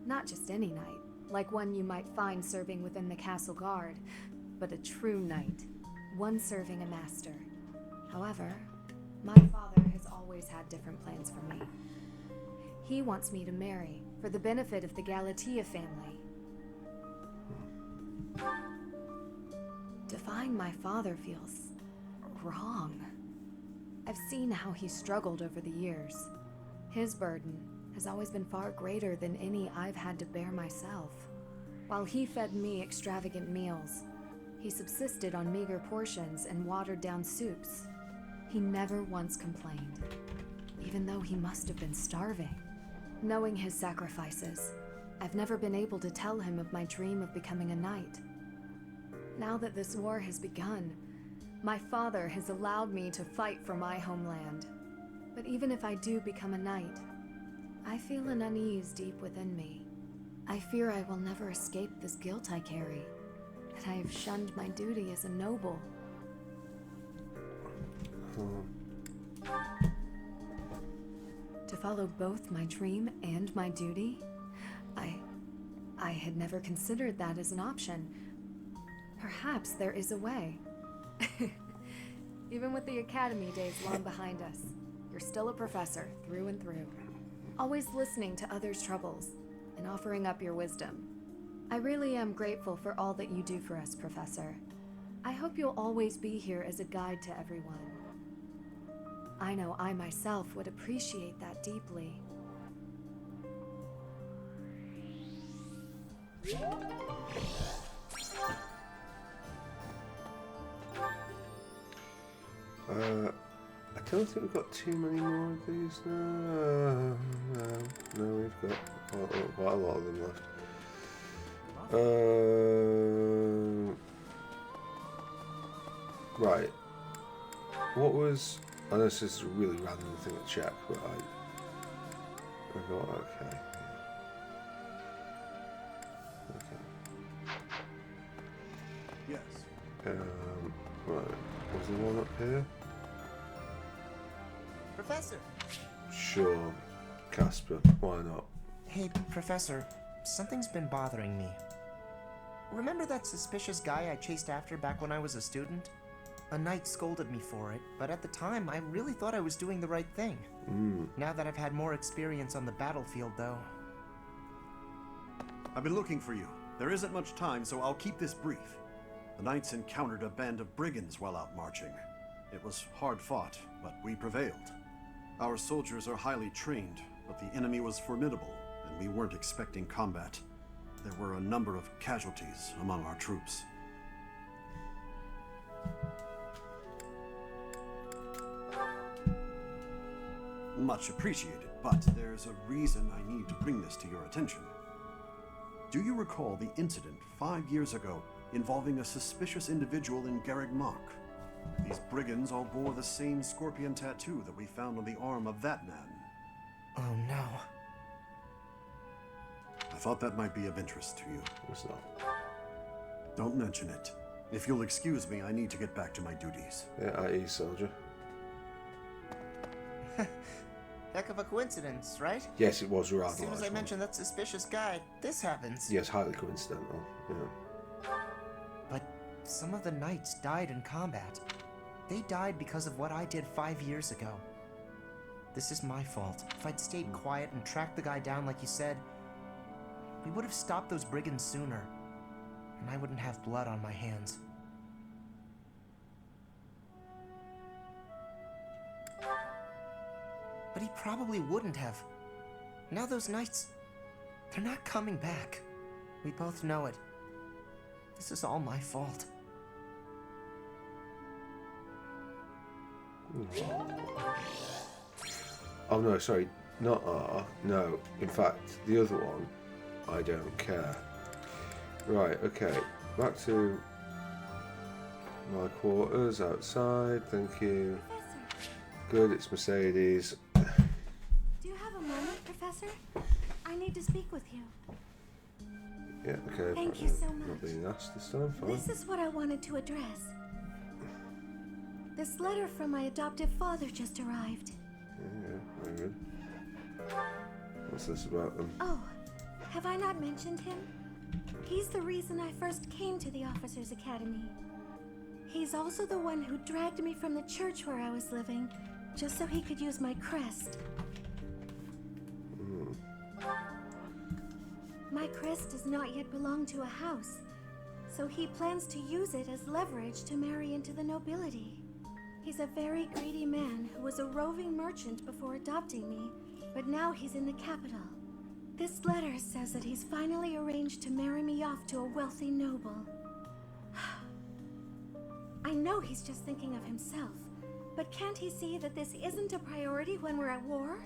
Not just any knight, like one you might find serving within the castle guard, but a true knight, one serving a master. However, my father has always had different plans for me. He wants me to marry, for the benefit of the Galatea family. Defying my father feels wrong. I've seen how he struggled over the years. His burden has always been far greater than any I've had to bear myself. While he fed me extravagant meals, he subsisted on meager portions and watered-down soups. He never once complained, even though he must have been starving. Knowing his sacrifices, I've never been able to tell him of my dream of becoming a knight. Now that this war has begun, my father has allowed me to fight for my homeland. But even if I do become a knight, I feel an unease deep within me. I fear I will never escape this guilt I carry, that I have shunned my duty as a noble. To follow both my dream and my duty? I had never considered that as an option. Perhaps there is a way. Even with the academy days long behind us, you're still a professor through and through. Always listening to others' troubles and offering up your wisdom. I really am grateful for all that you do for us, Professor. I hope you'll always be here as a guide to everyone. I know I myself would appreciate that deeply. I don't think we've got too many more of these now. No, we've got quite a lot of them left. Right. What was... I know this is a really random thing to check, but I got... Okay. Yes. Right. Was there one up here? Professor! Sure. Casper, why not? Hey, Professor, something's been bothering me. Remember that suspicious guy I chased after back when I was a student? A knight scolded me for it, but at the time I really thought I was doing the right thing. Now that I've had more experience on the battlefield, though... I've been looking for you. There isn't much time, so I'll keep this brief. The knights encountered a band of brigands while out marching. It was hard fought, but we prevailed. Our soldiers are highly trained, but the enemy was formidable, and we weren't expecting combat. There were a number of casualties among our troops. Much appreciated, but there's a reason I need to bring this to your attention. Do you recall the incident 5 years ago involving a suspicious individual in Garreg Mach? These brigands all bore the same scorpion tattoo that we found on the arm of that man. Oh no. I thought that might be of interest to you. It's not. Don't mention it. If you'll excuse me, I need to get back to my duties. Yeah, i.e. soldier. Heck of a coincidence, right? Yes, it was rather As soon as I mentioned that suspicious guy, this happens. Yes, highly coincidental. Yeah. But some of the knights died in combat. They died because of what I did 5 years ago. This is my fault. If I'd stayed quiet and tracked the guy down like you said, we would have stopped those brigands sooner. and I wouldn't have blood on my hands. But he probably wouldn't have. Now those knights, they're not coming back. We both know it. This is all my fault. Oh no, sorry, not R. No, in fact, the other one, I don't care. Right, okay, back to my quarters outside, thank you. Good, it's Mercedes. Do you have a moment, Professor? I need to speak with you. Yeah, okay. Thank you so much. Not being asked this time, fine. This is what I wanted to address. This letter from my adoptive father just arrived. Yeah, very good. What's this about them? Oh, have I not mentioned him? He's the reason I first came to the Officers' Academy. He's also the one who dragged me from the church where I was living, just so he could use my crest. My crest does not yet belong to a house, so he plans to use it as leverage to marry into the nobility. He's a very greedy man who was a roving merchant before adopting me, but now he's in the capital. This letter says that he's finally arranged to marry me off to a wealthy noble. I know he's just thinking of himself, but can't he see that this isn't a priority when we're at war?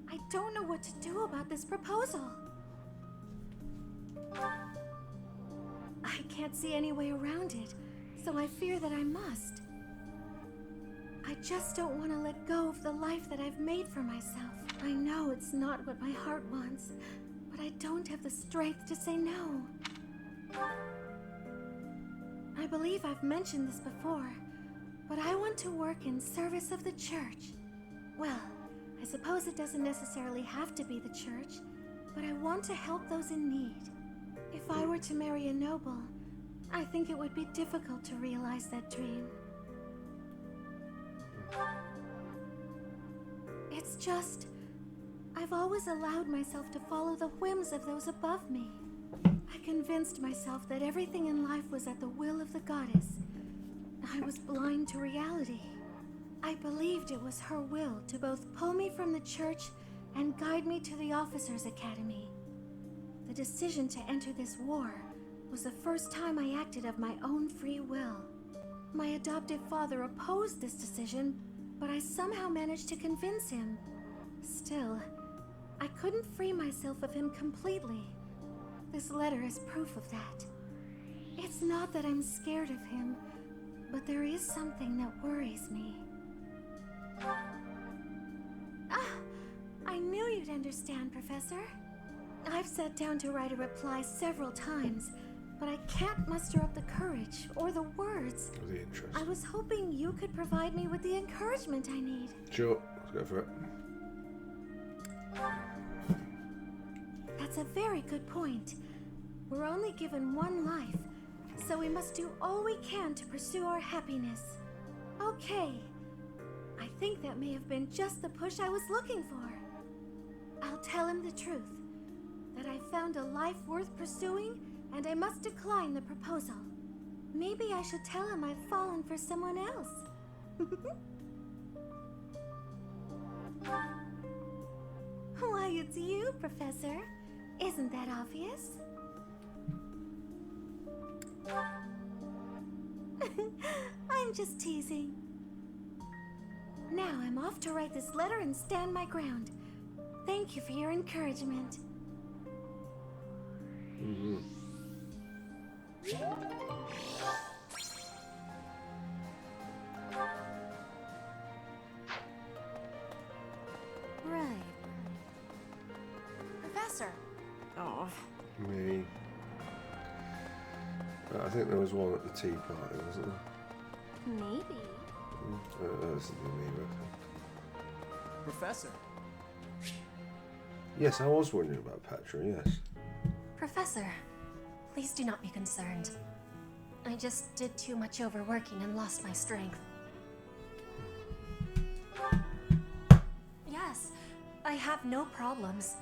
I don't know what to do about this proposal. I can't see any way around it, so I fear that I must. I just don't want to let go of the life that I've made for myself. I know it's not what my heart wants, but I don't have the strength to say no. I believe I've mentioned this before, but I want to work in service of the church. Well, I suppose it doesn't necessarily have to be the church, but I want to help those in need. If I were to marry a noble, I think it would be difficult to realize that dream. It's just, I've always allowed myself to follow the whims of those above me. I convinced myself that everything in life was at the will of the goddess. I was blind to reality. I believed it was her will to both pull me from the church and guide me to the Officers' Academy. The decision to enter this war was the first time I acted of my own free will. My adoptive father opposed this decision, but I somehow managed to convince him. Still, I couldn't free myself of him completely. This letter is proof of that. It's not that I'm scared of him, but there is something that worries me. I knew you'd understand, Professor. I've sat down to write a reply several times, but I can't muster up the courage or the words. Or the interest. I was hoping you could provide me with the encouragement I need. Sure, let's go for it. That's a very good point. We're only given one life, so we must do all we can to pursue our happiness. Okay. I think that may have been just the push I was looking for. I'll tell him the truth. That I found a life worth pursuing, and I must decline the proposal. Maybe I should tell him I've fallen for someone else. Why, it's you, Professor. Isn't that obvious? I'm just teasing. Now I'm off to write this letter and stand my ground. Thank you for your encouragement. Right. Professor. Oh. Me. I think there was one at the tea party, wasn't there? Maybe. That's the me. Professor. Yes, I was wondering about Petra, yes. Professor, please do not be concerned. I just did too much overworking and lost my strength. I have no problems.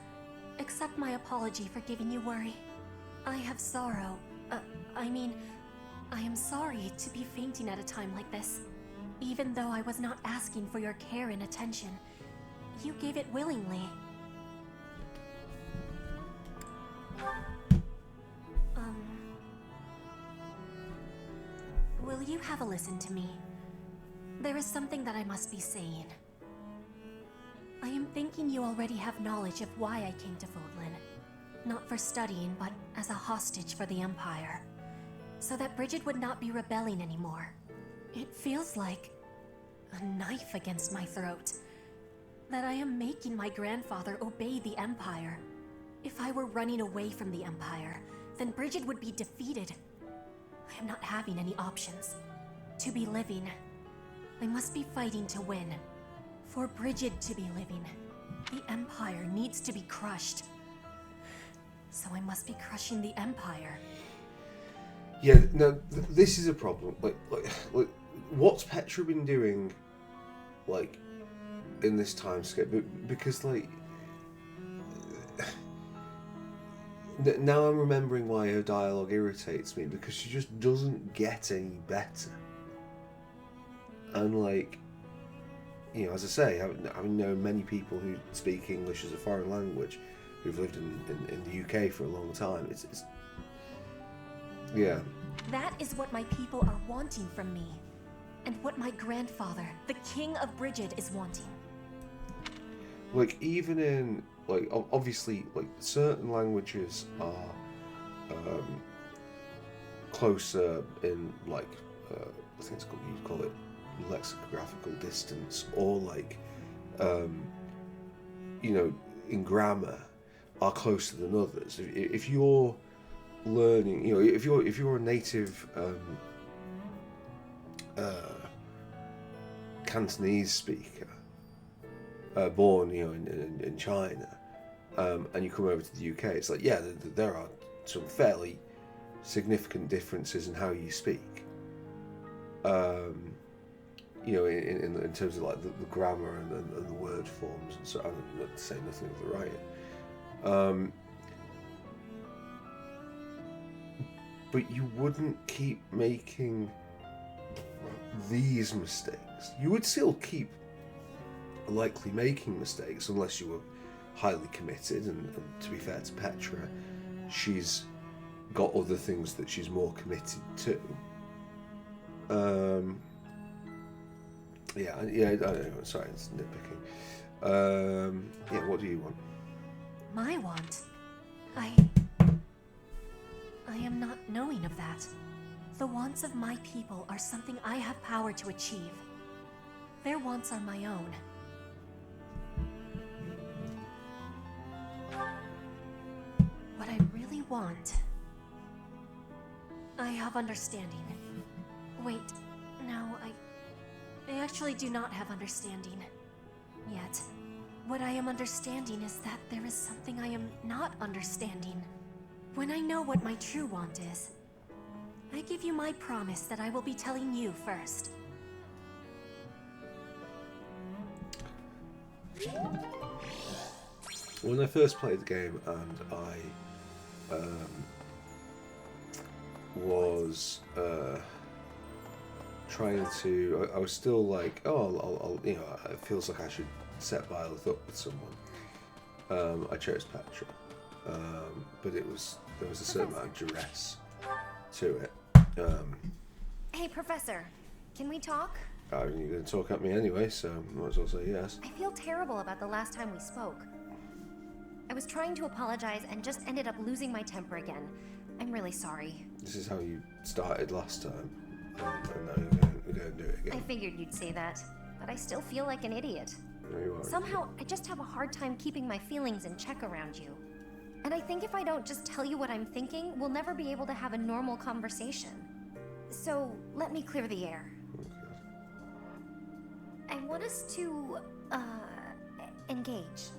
Accept my apology for giving you worry. I have sorrow. I am sorry to be fainting at a time like this. Even though I was not asking for your care and attention, you gave it willingly. Will you have a listen to me? There is something that I must be saying. I am thinking you already have knowledge of why I came to Fodlan. Not for studying, but as a hostage for the Empire. So that Bridget would not be rebelling anymore. It feels like a knife against my throat. That I am making my grandfather obey the Empire. If I were running away from the Empire, then Bridget would be defeated. I am not having any options. To be living, I must be fighting to win. For Bridget to be living, the Empire needs to be crushed. So I must be crushing the Empire. Yeah, no, this is a problem. Like, what's Petra been doing, like, in this timescape? Because, like, now I'm remembering why her dialogue irritates me, because she just doesn't get any better. And, like, you know, as I say, having known many people who speak English as a foreign language, who've lived in the UK for a long time, it's yeah. That is what my people are wanting from me. And what my grandfather, the King of Bridget, is wanting. Like, even in, like, obviously, like, certain languages are closer in, like, I think you'd call it lexicographical distance, or, like, you know, in grammar, are closer than others. If you're learning, you know, if you're a native Cantonese speaker, born, you know, in China, and you come over to the UK, it's like, yeah, there are some fairly significant differences in how you speak. You know, in terms of, like, the grammar and the word forms, and so I'm not saying nothing of the writing. But you wouldn't keep making these mistakes. You would still keep likely making mistakes unless you were highly committed, and to be fair to Petra, she's got other things that she's more committed to. Yeah, I don't know, sorry, it's nitpicking. Yeah, what do you want? My want? I am not knowing of that. The wants of my people are something I have power to achieve. Their wants are my own. What I really want... I have understanding. Wait, no, I actually do not have understanding. Yet. What I am understanding is that there is something I am not understanding. When I know what my true want is, I give you my promise that I will be telling you first. When I first played the game, and I was trying to, I was still like, oh, I'll, you know, it feels like I should set Violet up with someone. I chose Petra, but there was a certain amount of duress to it. Hey, Professor, can we talk? You're going to talk at me anyway, so I might as well say yes. I feel terrible about the last time we spoke. I was trying to apologize and just ended up losing my temper again. I'm really sorry. This is how you started last time, and now you're going to do it again. I figured you'd say that, but I still feel like an idiot. No, you are. Somehow, I just have a hard time keeping my feelings in check around you. And I think if I don't just tell you what I'm thinking, we'll never be able to have a normal conversation. So, let me clear the air. I want us to, engage.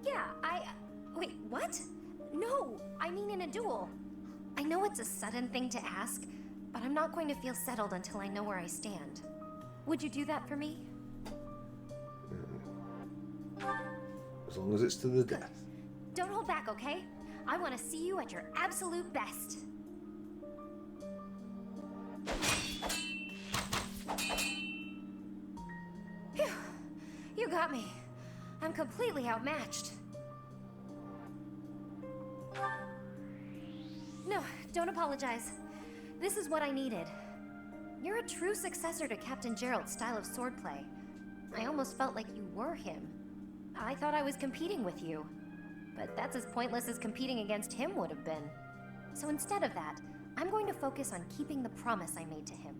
Yeah, wait, what? No, I mean in a duel. I know it's a sudden thing to ask, but I'm not going to feel settled until I know where I stand. Would you do that for me? As long as it's to the death. Don't hold back, okay? I want to see you at your absolute best. Phew. You got me. I'm completely outmatched. No, don't apologize. This is what I needed. You're a true successor to Captain Gerald's style of swordplay. I almost felt like you were him. I thought I was competing with you. But that's as pointless as competing against him would have been. So instead of that, I'm going to focus on keeping the promise I made to him.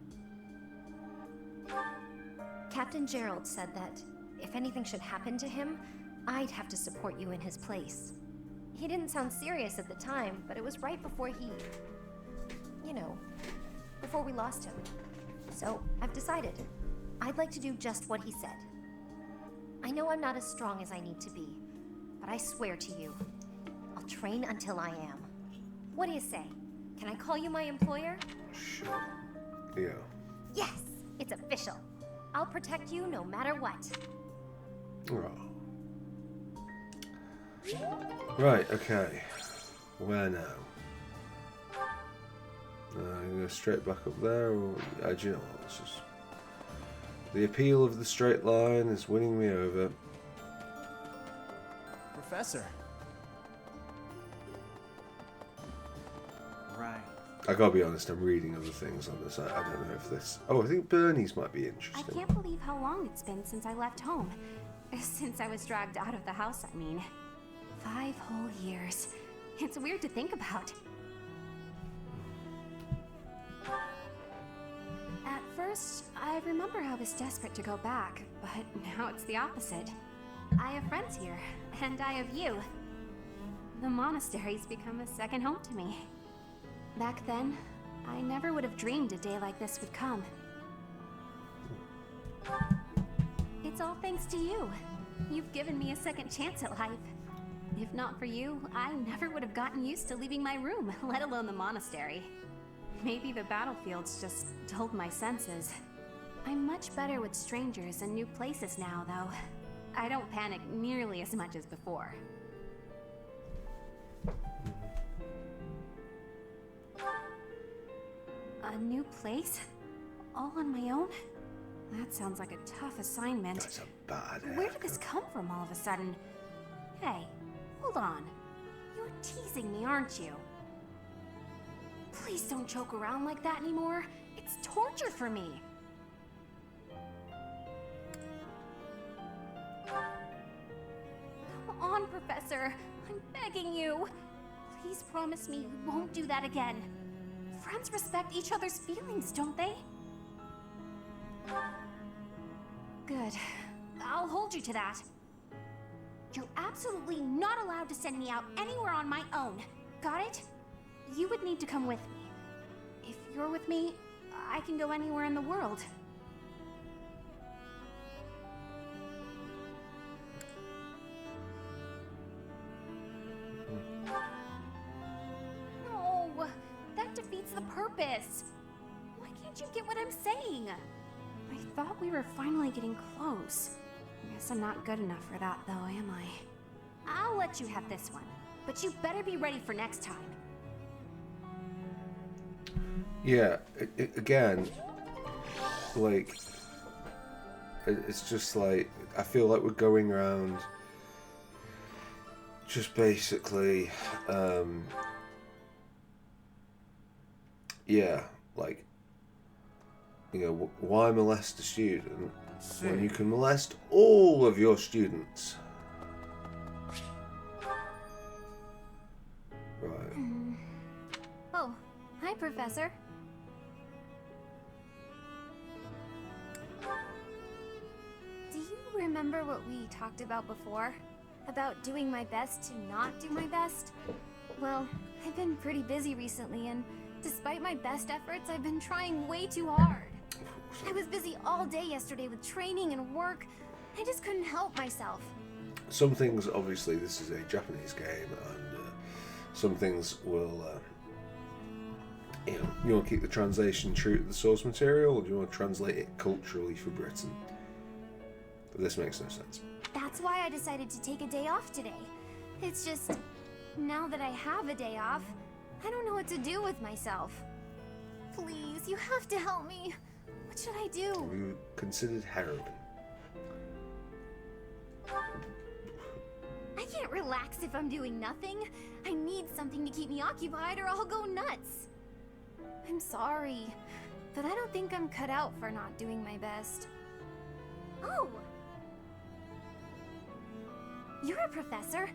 Captain Gerald said that if anything should happen to him, I'd have to support you in his place. He didn't sound serious at the time, but it was right before he... you know, before we lost him. So I've decided. I'd like to do just what he said. I know I'm not as strong as I need to be, but I swear to you, I'll train until I am. What do you say? Can I call you my employer? Sure. Yeah. Yes, it's official. I'll protect you no matter what. Oh. Right, okay. Where now? Go straight back up there, or do you know what? Let's just... The appeal of the straight line is winning me over. Professor. Right. I gotta be honest, I'm reading other things on this. I don't know if this... Oh, I think Bernie's might be interesting. I can't believe how long it's been since I left home. Since I was dragged out of the house, I mean. 5 whole years. It's weird to think about. At first, I remember I was desperate to go back, but now it's the opposite. I have friends here, and I have you. The monastery's become a second home to me. Back then, I never would have dreamed a day like this would come. It's all thanks to you. You've given me a second chance at life. If not for you, I never would have gotten used to leaving my room, let alone the monastery. Maybe the battlefields just dulled my senses. I'm much better with strangers and new places now, though. I don't panic nearly as much as before. A new place? All on my own? That sounds like a tough assignment. That's a bad haircut. Where did this come from all of a sudden? Hey, hold on. You're teasing me, aren't you? Please don't joke around like that anymore. It's torture for me. Come on, Professor. I'm begging you. Please promise me you won't do that again. Friends respect each other's feelings, don't they? Good. I'll hold you to that. You're absolutely not allowed to send me out anywhere on my own. Got it? You would need to come with me. If you're with me, I can go anywhere in the world. No, that defeats the purpose. Why can't you get what I'm saying? I thought we were finally getting close. Guess I'm not good enough for that, though, am I? I'll let you have this one, but you better be ready for next time. Yeah, again, like, it's just like, I feel like we're going around just basically, yeah, like, you know, why molest a student when you can molest all of your students? Right. Oh, hi, Professor. Do you remember what we talked about before? About doing my best to not do my best? Well, I've been pretty busy recently, and despite my best efforts, I've been trying way too hard. I was busy all day yesterday with training and work. I just couldn't help myself. Some things, obviously, this is a Japanese game, and some things will you want to keep the translation true to the source material, or do you want to translate it culturally for Britain? But this makes no sense. That's why I decided to take a day off today. It's just, now that I have a day off, I don't know what to do with myself. Please, you have to help me. What should I do? Have you considered heroin? I can't relax if I'm doing nothing. I need something to keep me occupied or I'll go nuts. I'm sorry, but I don't think I'm cut out for not doing my best. Oh! You're a professor.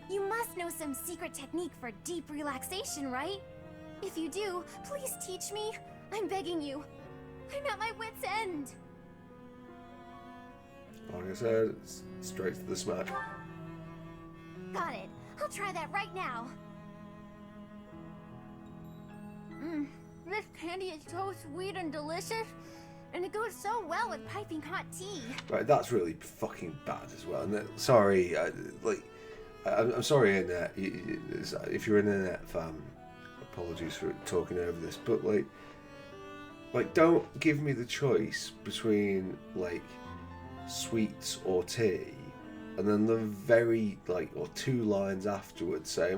You must know some secret technique for deep relaxation, right? If you do, please teach me. I'm begging you. I'm at my wit's end. Like I said, it's straight to the smack. Got it. I'll try that right now. This candy is so sweet and delicious, and it goes so well with piping hot tea. Right, that's really fucking bad as well. And sorry, I'm sorry, Internet. If you're an Internet fan, apologies for talking over this, but like, don't give me the choice between like sweets or tea, and then the very or 2 lines afterwards say,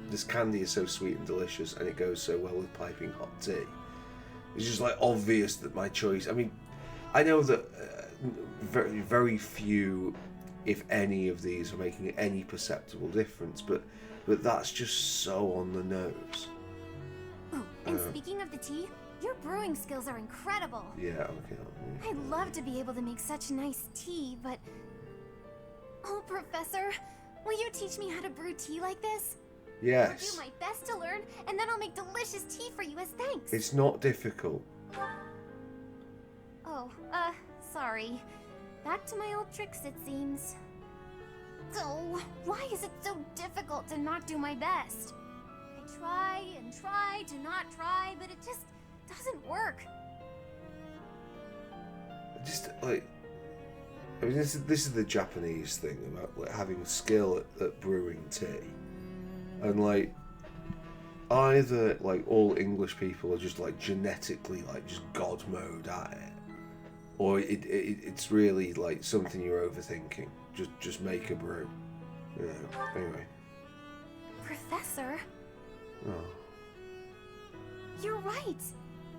this candy is so sweet and delicious, and it goes so well with piping hot tea. It's just like obvious that my choice. I mean, I know that very, very few, if any, of these are making any perceptible difference, but that's just so on the nose. Oh, and speaking of the tea, your brewing skills are incredible. Yeah, okay. I'd love to be able to make such nice tea, but... Oh, Professor, will you teach me how to brew tea like this? Yes. I'll do my best to learn, and then I'll make delicious tea for you as thanks. It's not difficult. Oh, sorry. Back to my old tricks, it seems. So, why is it so difficult to not do my best? I try and try to not try, but it just doesn't work. Just this is the Japanese thing about having skill at brewing tea, and either all English people are just genetically just God mode at it, or it's really something you're overthinking. Just make a brew. Anyway. Professor. Oh. You're right.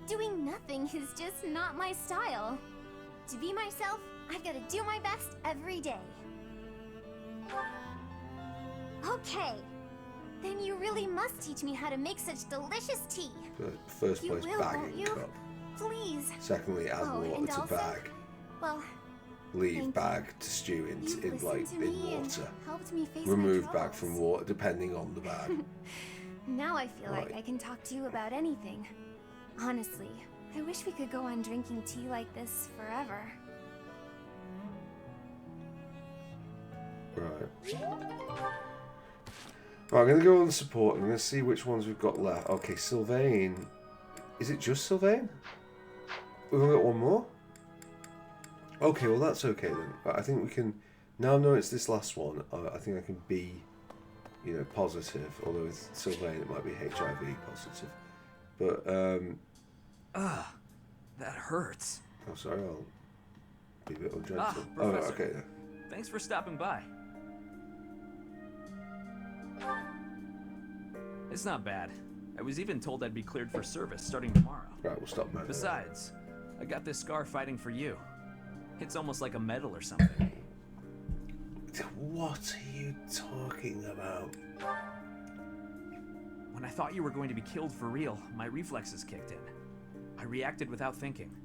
Doing nothing is just not my style. To be myself, I've got to do my best every day. Okay. Then you really must teach me how to make such delicious tea. First You place, will, bagging won't you? cup. Please. Secondly, add water and to also, bag. Well, Leave thank bag to stew in listened to me and water. helped me face my Remove bag troubles. from water, depending on the bag. Now I feel like Right. I can talk to you about anything. Honestly, I wish we could go on drinking tea like this forever. Right. Right, I'm going to go on support. I'm going to see which ones we've got left. Okay, Sylvain. Is it just Sylvain? We've only got one more? Okay, well that's okay then. I think we can... Now I know it's this last one, I think I can be, positive. Although with Sylvain it might be HIV positive. But, that hurts. Oh, sorry, I'll be a bit ungentle. Professor. Okay. Thanks for stopping by. It's not bad. I was even told I'd be cleared for service starting tomorrow. Right, we'll stop, man. Besides, I got this scar fighting for you. It's almost like a medal or something. What are you talking about? When I thought you were going to be killed for real, my reflexes kicked in. I reacted without thinking.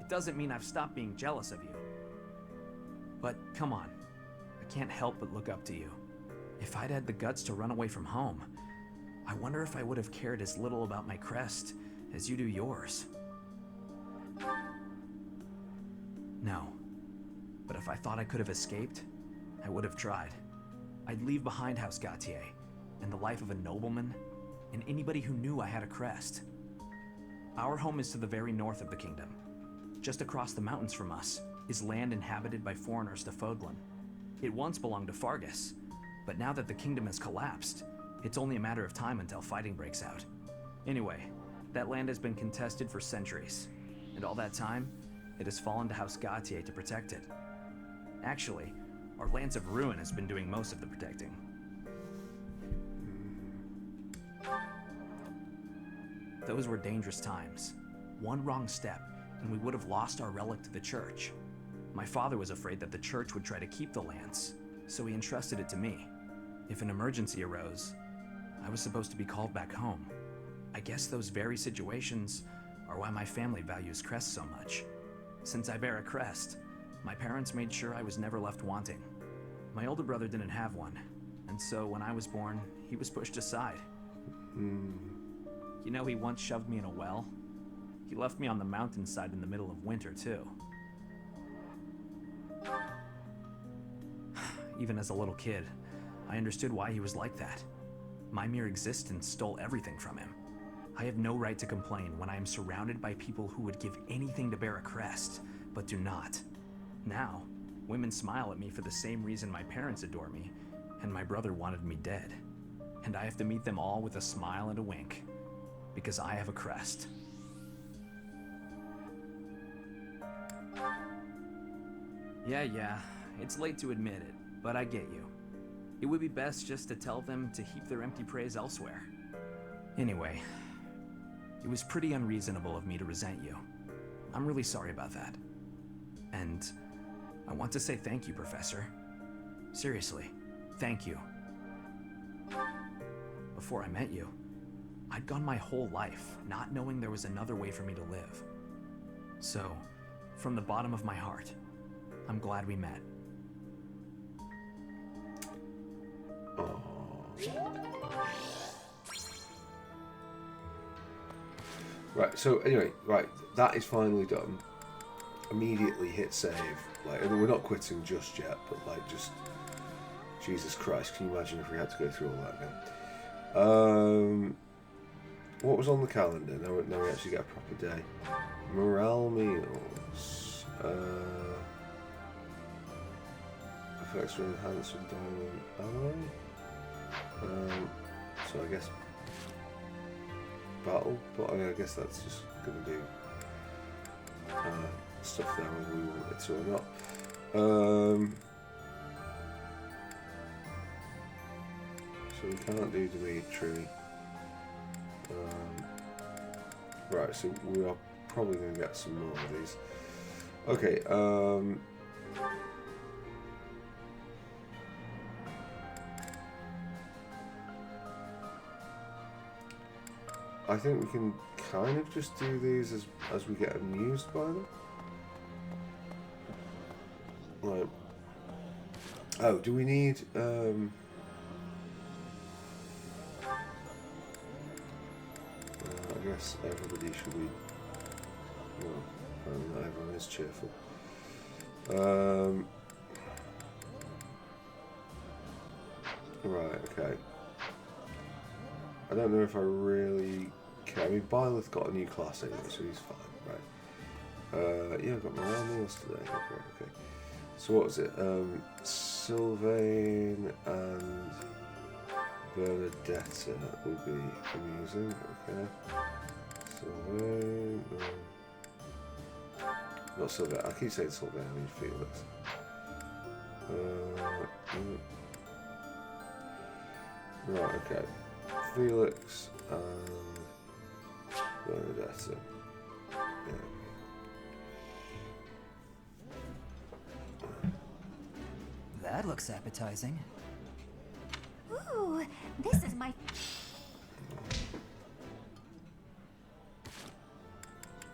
It doesn't mean I've stopped being jealous of you. But come on, I can't help but look up to you. If I'd had the guts to run away from home, I wonder if I would have cared as little about my crest as you do yours. No. But if I thought I could have escaped, I would have tried. I'd leave behind House Gautier, and the life of a nobleman, and anybody who knew I had a crest. Our home is to the very north of the kingdom. Just across the mountains from us is land inhabited by foreigners to Fodlan. It once belonged to Fargus, but now that the kingdom has collapsed, it's only a matter of time until fighting breaks out. Anyway, That land has been contested for centuries, and all that time, it has fallen to House Gautier to protect it. Actually, our Lance of Ruin has been doing most of the protecting. Those were dangerous times. One wrong step, and we would have lost our relic to the church. My father was afraid that the church would try to keep the lance, so he entrusted it to me. If an emergency arose, I was supposed to be called back home. I guess those very situations are why my family values crests so much. Since I bear a crest, my parents made sure I was never left wanting. My older brother didn't have one, and so when I was born, he was pushed aside. You know, he once shoved me in a well. He left me on the mountainside in the middle of winter, too. Even as a little kid, I understood why he was like that. My mere existence stole everything from him. I have no right to complain when I am surrounded by people who would give anything to bear a crest, but do not. Now, women smile at me for the same reason my parents adore me, and my brother wanted me dead. And I have to meet them all with a smile and a wink, because I have a crest. Yeah, it's late to admit it, but I get you. It would be best just to tell them to heap their empty praise elsewhere. Anyway, it was pretty unreasonable of me to resent you. I'm really sorry about that. And I want to say thank you, Professor. Seriously, thank you. Before I met you, I'd gone my whole life not knowing there was another way for me to live. So, from the bottom of my heart, I'm glad we met. Right, so anyway, right, that is finally done. Immediately hit save. Like, and we're not quitting just yet, but like, just Jesus Christ, can you imagine if we had to go through all that again? What was on the calendar? Now we actually get a proper day. Morale meals. Effects are enhanced with diamond alloy. So I guess battle, but I guess that's just going to do stuff there whether we want it to or not. So we can't do Dimitri. Right, so we are probably going to get some more of these. Okay, I think we can kind of just do these as we get amused by them. Like, oh, do we need I guess everybody should be. Well, apparently not everyone is cheerful. Right, okay. I don't know if I really care. I mean, Byleth got a new class anyway, so he's fine, right? Yeah, I've got my own meals today. Okay. So what was it? Sylvain and Bernadetta would be amusing. Okay. Sylvain. Not Sylvain. I keep saying Sylvain. I mean Felix. Right. Okay. Felix and Bernadetta. Yeah. That looks appetizing. Ooh, this is my...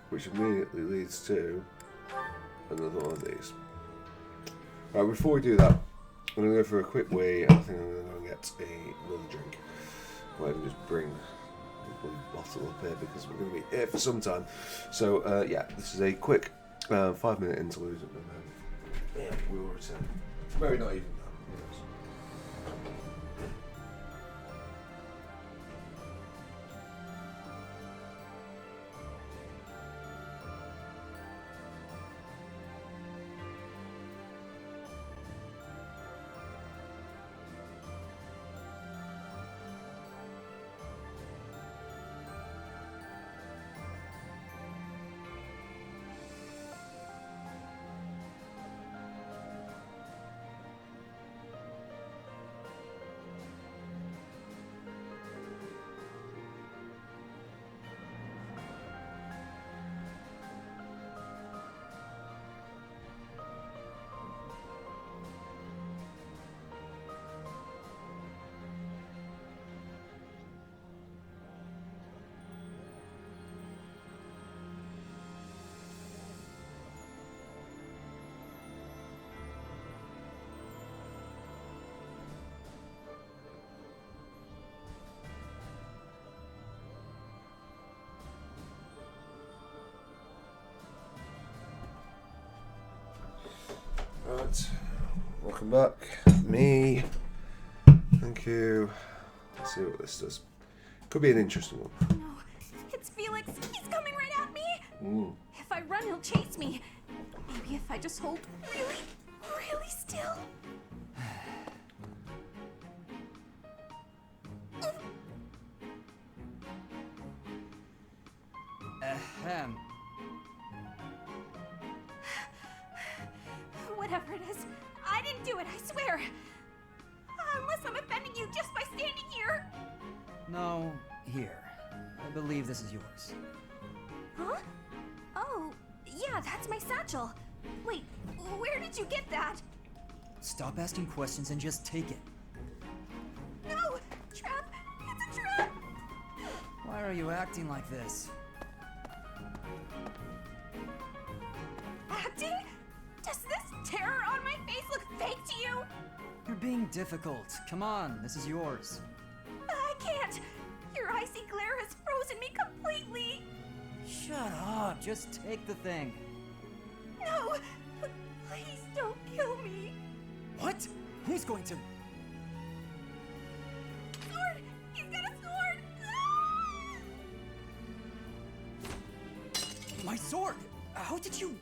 Which immediately leads to another one of these. Right, before we do that, I'm going to go for a quick wee. I think I'm going to go and get another drink. I might even just bring a bottle up here because we're going to be here for some time. So, yeah, this is a quick 5-minute interlude and then yeah, we will return. Maybe not even that. Right. Welcome back. Me. Thank you. Let's see what this does. Could be an interesting one. No, it's Felix. He's coming right at me. If I run, he'll chase me. Maybe if I just hold really still. Ahem. Whatever it is, I didn't do it, I swear. Unless I'm offending you just by standing here. No, here. I believe this is yours. Huh? Oh, yeah, that's my satchel. Wait, where did you get that? Stop asking questions and just take it. No! Trap! It's a trap! Why are you acting like this? Acting? Does this terror on my face look fake to you? You're being difficult. Come on, this is yours. I can't! Your icy glare has frozen me completely! Shut up, just take the thing. No! Please don't kill me! What? Who's going to... Sword! He's got a sword! My sword! How did you...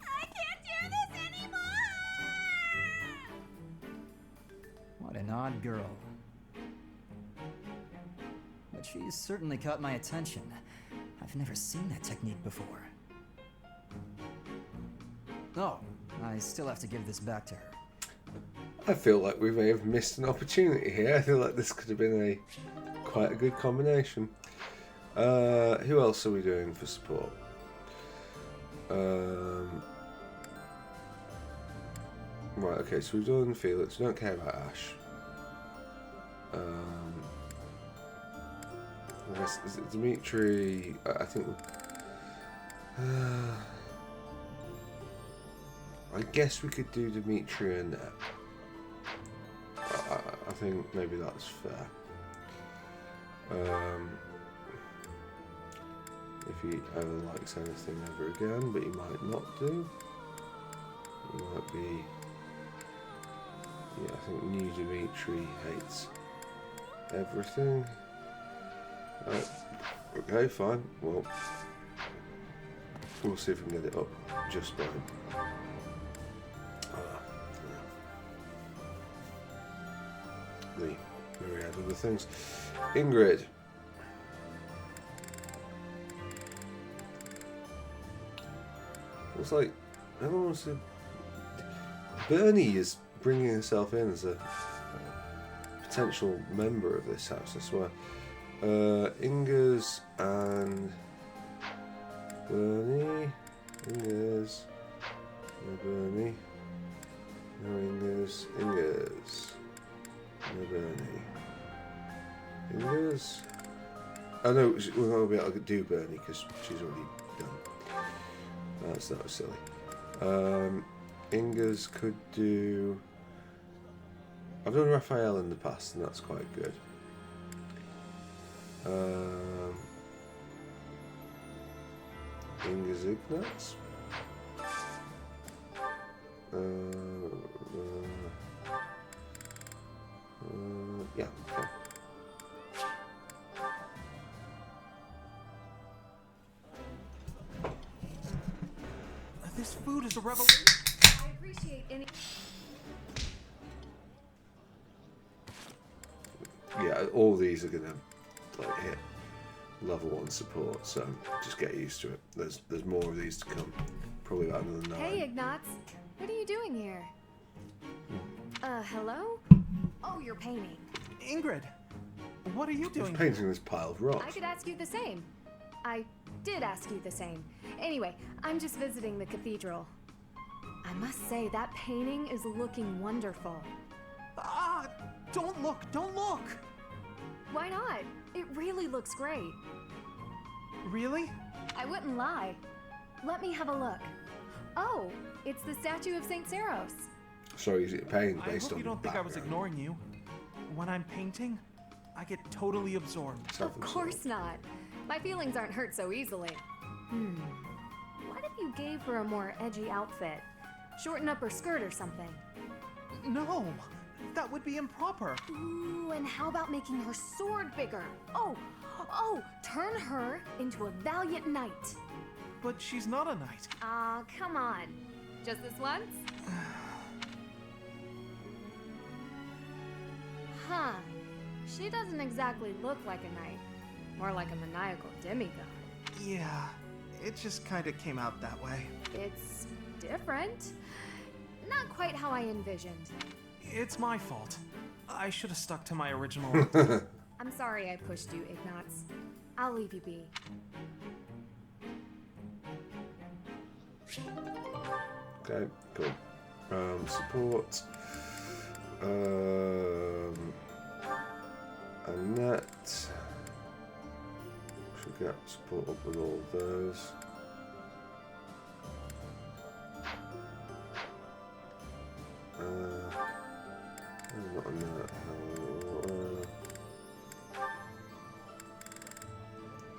I can't do this anymore! What an odd girl. But she's certainly caught my attention. I've never seen that technique before. Oh, I still have to give this back to her. I feel like we may have missed an opportunity here. I feel like this could have been quite a good combination. Who else are we doing for support? Right, okay, so we've done Felix. We don't care about Ash. I guess, is it Dimitri? I think... I guess we could do Dimitri and Annette. I think maybe that's fair. If he ever likes anything ever again, but he might not do. He might be... Yeah, I think new Dimitri hates everything. Right. Okay, fine. Well, we'll see if we can get it up just by him. The myriad of other things. Ingrid. Looks like everyone wants to... Bernie is bringing herself in as a potential member of this house, I swear. Ingers and Bernie. Ingers. No Bernie. No Ingers. Ingers. No Bernie. Ingers. Oh no, we're not going to be able to do Bernie because she's already done. That's not silly. Ingers could do... I've done Raphael in the past and that's quite good. Ingers Ignatz. Yeah, okay. This food is a revelation. I appreciate any... Yeah, all these are gonna like hit level 1 support, so just get used to it. There's more of these to come. Probably about another 9. Hey, Ignatz. What are you doing here? Hello? Oh, you're painting. Ingrid, what are you doing? He's painting this pile of rocks. I could ask you the same. I did ask you the same. Anyway, I'm just visiting the cathedral. I must say, that painting is looking wonderful. Ah! Don't look! Don't look! Why not? It really looks great. Really? I wouldn't lie. Let me have a look. Oh, it's the statue of St. Saros. So is it painting I based hope on you don't think I was ignoring you. When I'm painting, I get totally absorbed. Of course not. My feelings aren't hurt so easily. What if you gave her a more edgy outfit? Shorten up her skirt or something. No, that would be improper. Ooh, and how about making her sword bigger? Oh, turn her into a valiant knight. But she's not a knight. Aw, come on. Just this once? Huh. She doesn't exactly look like a knight. More like a maniacal demigod. Yeah, it just kind of came out that way. It's different. Not quite how I envisioned. It's my fault. I should have stuck to my original. I'm sorry I pushed you, Ignatz. I'll leave you be. Okay, cool. Support. Annette. Should get support up with all of those. Not Annette.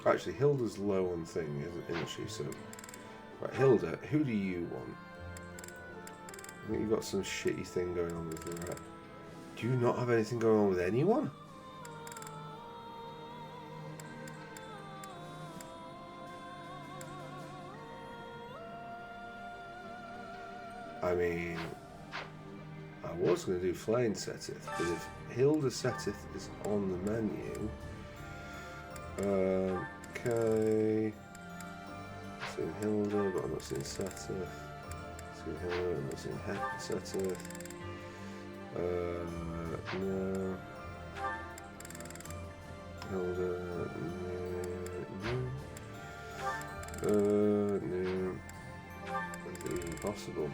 Actually, Hilda's low on thing, isn't she? So, right, Hilda, who do you want? I think you've got some shitty thing going on with her. Do you not have anything going on with anyone? I mean, I was going to do Flame Setteth, but if Hilda Setteth is on the menu, okay. I've seen Hilda, but I'm not seeing Setteth. I've seen Hilda, I'm not seeing Setteth. No. Hilda, no. Is it even possible?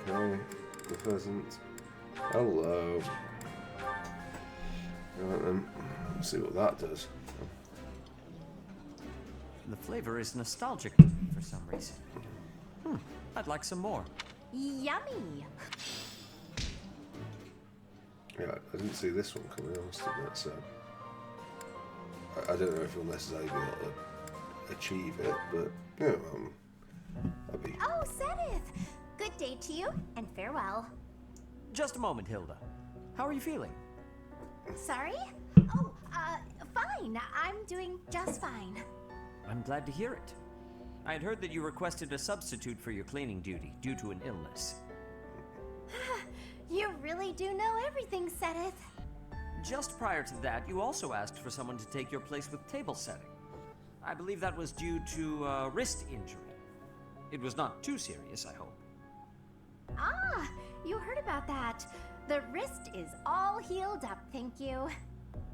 Okay, the pheasant. Hello. Right then, let's see what that does. The flavor is nostalgic for some reason. I'd like some more. Yummy! Yeah, I didn't see this one coming, I must admit, so I don't know if you'll necessarily be able to achieve it, but you know, I'll be. Oh, Sedith! Good day to you, and farewell. Just a moment, Hilda. How are you feeling? Sorry? Oh, fine. I'm doing just fine. I'm glad to hear it. I had heard that you requested a substitute for your cleaning duty due to an illness. You really do know everything, Sedith. Just prior to that, you also asked for someone to take your place with table setting. I believe that was due to a wrist injury. It was not too serious, I hope. Ah, you heard about that. The wrist is all healed up, thank you.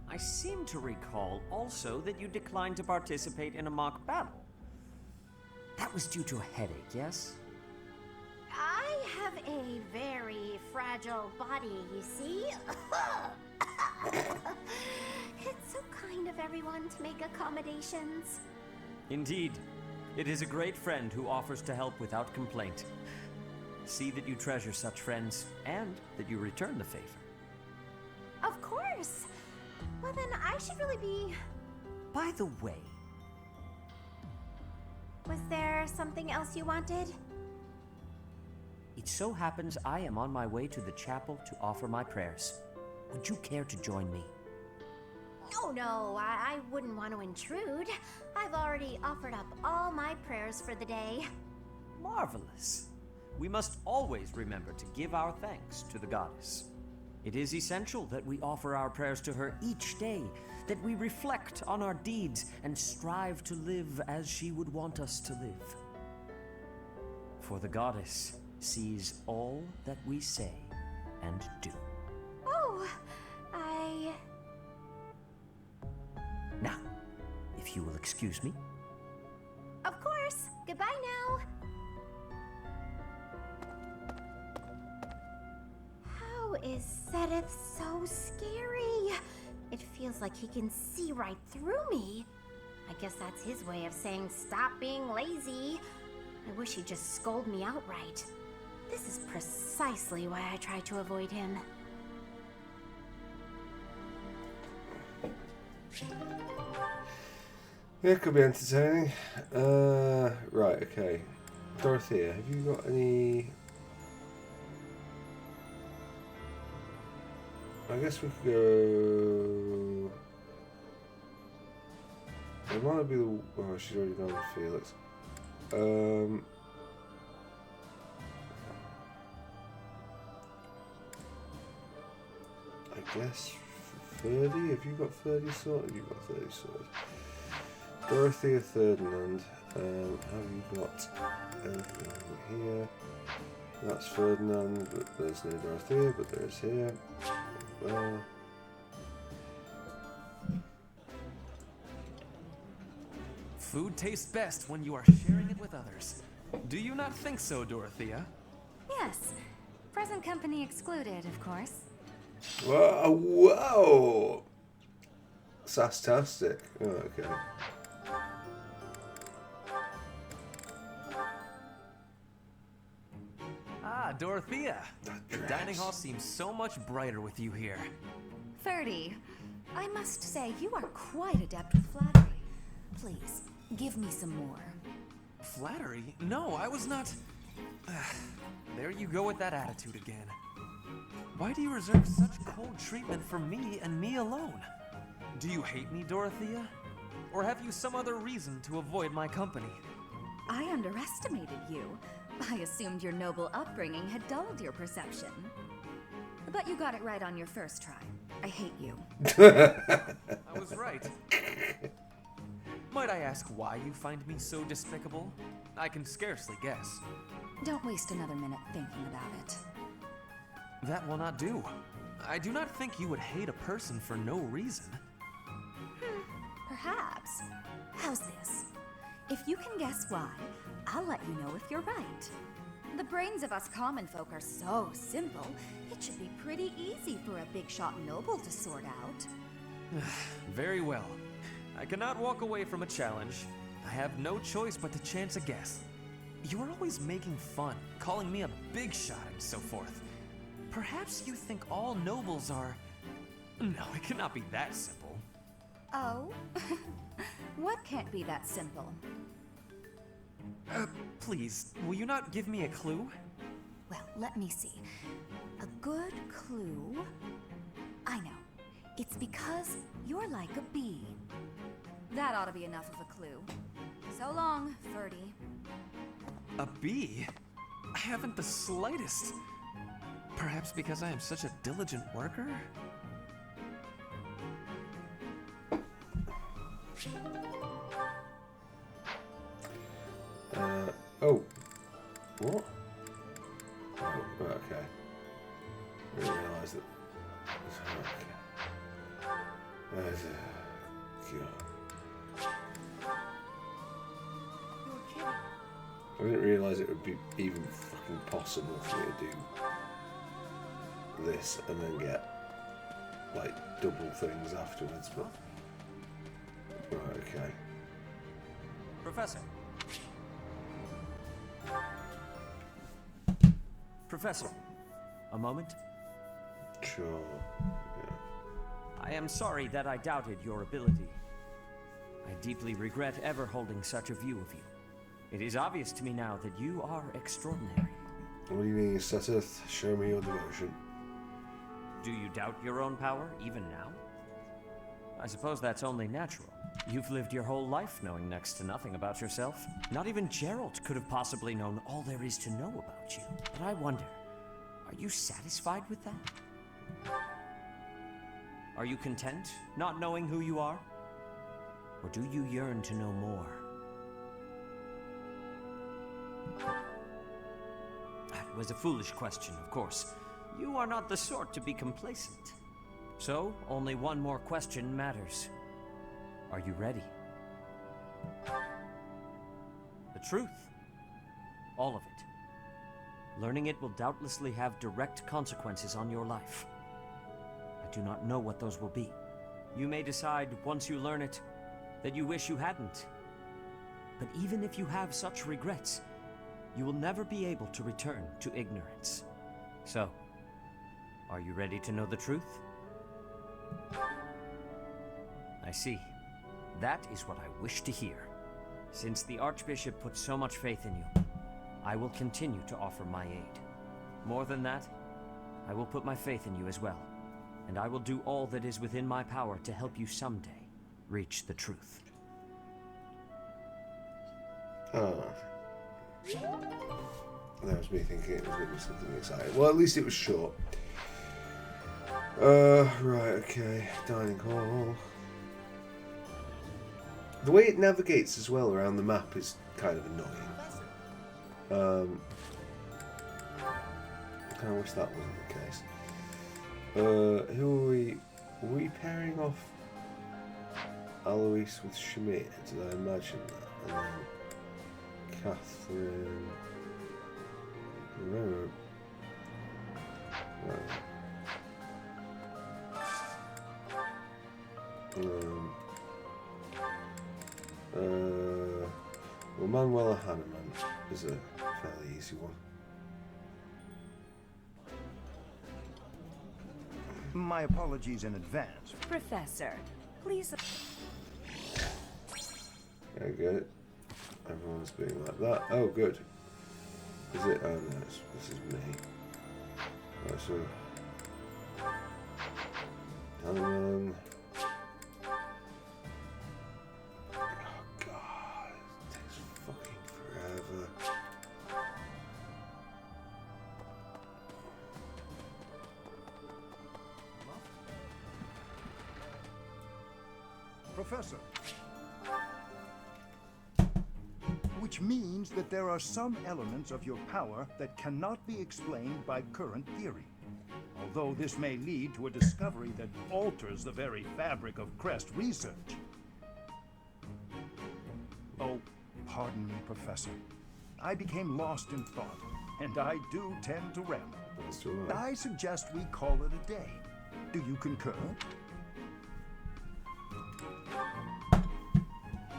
I seem to recall also that you declined to participate in a mock battle. That was due to a headache, yes? I have a very fragile body, you see. It's so kind of everyone to make accommodations. Indeed. It is a great friend who offers to help without complaint. See that you treasure such friends, and that you return the favor. Of course. Well, then I should really be... By the way... Was there something else you wanted? It so happens I am on my way to the chapel to offer my prayers. Would you care to join me? No, I wouldn't want to intrude. I've already offered up all my prayers for the day. Marvelous. We must always remember to give our thanks to the goddess. It is essential that we offer our prayers to her each day, that we reflect on our deeds and strive to live as she would want us to live. For the goddess sees all that we say and do. Oh, Now, if you will excuse me. Of course. Goodbye now. How is Sedith so scary? It feels like he can see right through me. I guess that's his way of saying stop being lazy. I wish he'd just scold me outright. This is precisely why I try to avoid him. Yeah, it could be entertaining. Right, okay. Dorothea, have you got any... I guess we could go... It might be the... Oh, she's already gone with Felix. I guess 30? Have you got 30 sorted? You've got 30 sorted. Dorothea Ferdinand. Have you got anything here? That's Ferdinand, but there's no Dorothea, but there is here. Food tastes best when you are sharing it with others. Do you not think so, Dorothea? Yes. Present company excluded, of course. Whoa! Whoa! Sastastic. Oh, okay. Ah, Dorothea. The dining hall seems so much brighter with you here. 30. I must say, you are quite adept with flattery. Please, give me some more. Flattery? No, I was not... There you go with that attitude again. Why do you reserve such cold treatment for me and me alone? Do you hate me, Dorothea? Or have you some other reason to avoid my company? I underestimated you. I assumed your noble upbringing had dulled your perception. But you got it right on your first try. I hate you. I was right. Might I ask why you find me so despicable? I can scarcely guess. Don't waste another minute thinking about it. That will not do. I do not think you would hate a person for no reason. Perhaps. How's this? If you can guess why, I'll let you know if you're right. The brains of us common folk are so simple, it should be pretty easy for a big shot noble to sort out. Very well. I cannot walk away from a challenge. I have no choice but to chance a guess. You are always making fun, calling me a big shot and so forth. Perhaps you think all nobles are... No, it cannot be that simple. Oh? What can't be that simple? Please, will you not give me a clue? Well, let me see. A good clue? I know. It's because you're like a bee. That ought to be enough of a clue. So long, Ferdy. A bee? I haven't the slightest. Perhaps because I am such a diligent worker? Oh. What? Oh, okay. I didn't realise that. Okay. I didn't realise it would be even fucking possible for me to do this and then get like double things afterwards, but right, okay. Professor. Professor, a moment? Sure. Yeah. I am sorry that I doubted your ability. I deeply regret ever holding such a view of you. It is obvious to me now that you are extraordinary. What do you mean, Seth? Show me your devotion. Do you doubt your own power, even now? I suppose that's only natural. You've lived your whole life knowing next to nothing about yourself. Not even Gerald could have possibly known all there is to know about you. But I wonder, are you satisfied with that? Are you content, not knowing who you are? Or do you yearn to know more? That was a foolish question, of course. You are not the sort to be complacent. So, only one more question matters. Are you ready? The truth. All of it. Learning it will doubtlessly have direct consequences on your life. I do not know what those will be. You may decide, once you learn it, that you wish you hadn't. But even if you have such regrets, you will never be able to return to ignorance. So, are you ready to know the truth? I see. That is what I wish to hear. Since the Archbishop put so much faith in you, I will continue to offer my aid. More than that, I will put my faith in you as well, and I will do all that is within my power to help you someday reach the truth. Oh. That was me thinking it was going to be something exciting. Well, at least it was short. Right, okay. Dining hall. The way it navigates as well around the map is kind of annoying. I kind of wish that wasn't the case. Who are we? Were we pairing off Alois with Schmidt? Did I imagine that? And then Catherine. No. Right. Well, Manuela Hanneman is a fairly easy one. My apologies in advance. Professor, please. Okay, good. Everyone's being like that. Oh, good. Is it? Oh no, this is me. Right, so. Hanneman. Professor. Which means that there are some elements of your power that cannot be explained by current theory. Although this may lead to a discovery that alters the very fabric of Crest research. Oh, pardon me, Professor. I became lost in thought, and I do tend to ramble. I suggest we call it a day. Do you concur?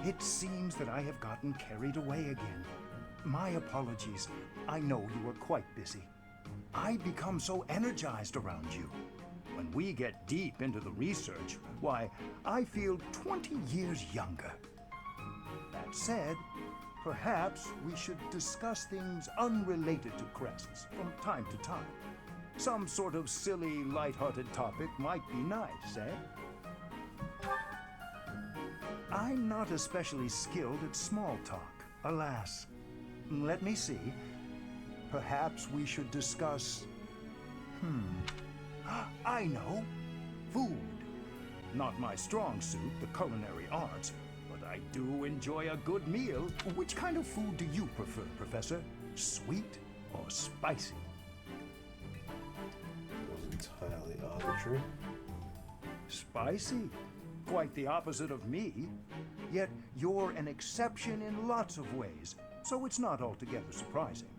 It seems that I have gotten carried away again. My apologies. I know you are quite busy. I become so energized around you. When we get deep into the research, why, I feel 20 years younger. That said, perhaps we should discuss things unrelated to crests from time to time. Some sort of silly, lighthearted topic might be nice, eh? I'm not especially skilled at small talk, alas. Let me see. Perhaps we should discuss... I know. Food. Not my strong suit, the culinary arts, but I do enjoy a good meal. Which kind of food do you prefer, Professor? Sweet or spicy? It was entirely arbitrary. Spicy? Quite the opposite of me. Yet you're an exception in lots of ways, so it's not altogether surprising.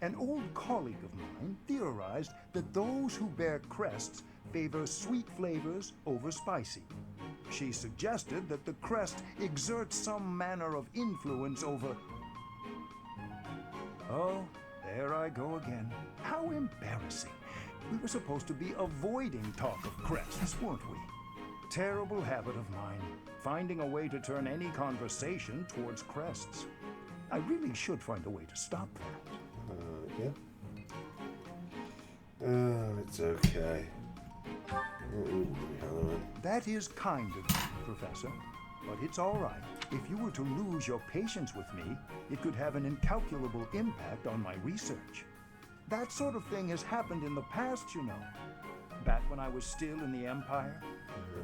An old colleague of mine theorized that those who bear crests favor sweet flavors over spicy. She suggested that the crest exerts some manner of influence over... Oh, there I go again. How embarrassing. We were supposed to be avoiding talk of crests, weren't we? Terrible habit of mine, finding a way to turn any conversation towards crests. I really should find a way to stop that. Yeah. Oh, it's okay. That is kind of you, Professor, but it's all right. If you were to lose your patience with me, it could have an incalculable impact on my research. That sort of thing has happened in the past, you know. Back when I was still in the Empire.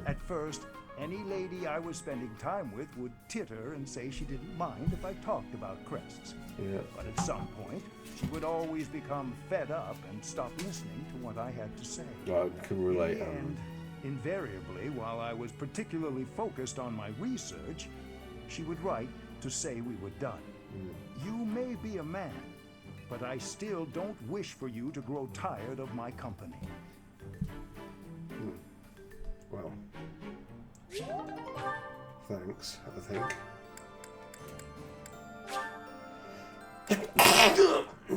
At first, any lady I was spending time with would titter and say she didn't mind if I talked about crests. Yeah. But at some point, she would always become fed up and stop listening to what I had to say. I can relate. And invariably, while I was particularly focused on my research, she would write to say we were done. You may be a man, but I still don't wish for you to grow tired of my company. Well, thanks, I think.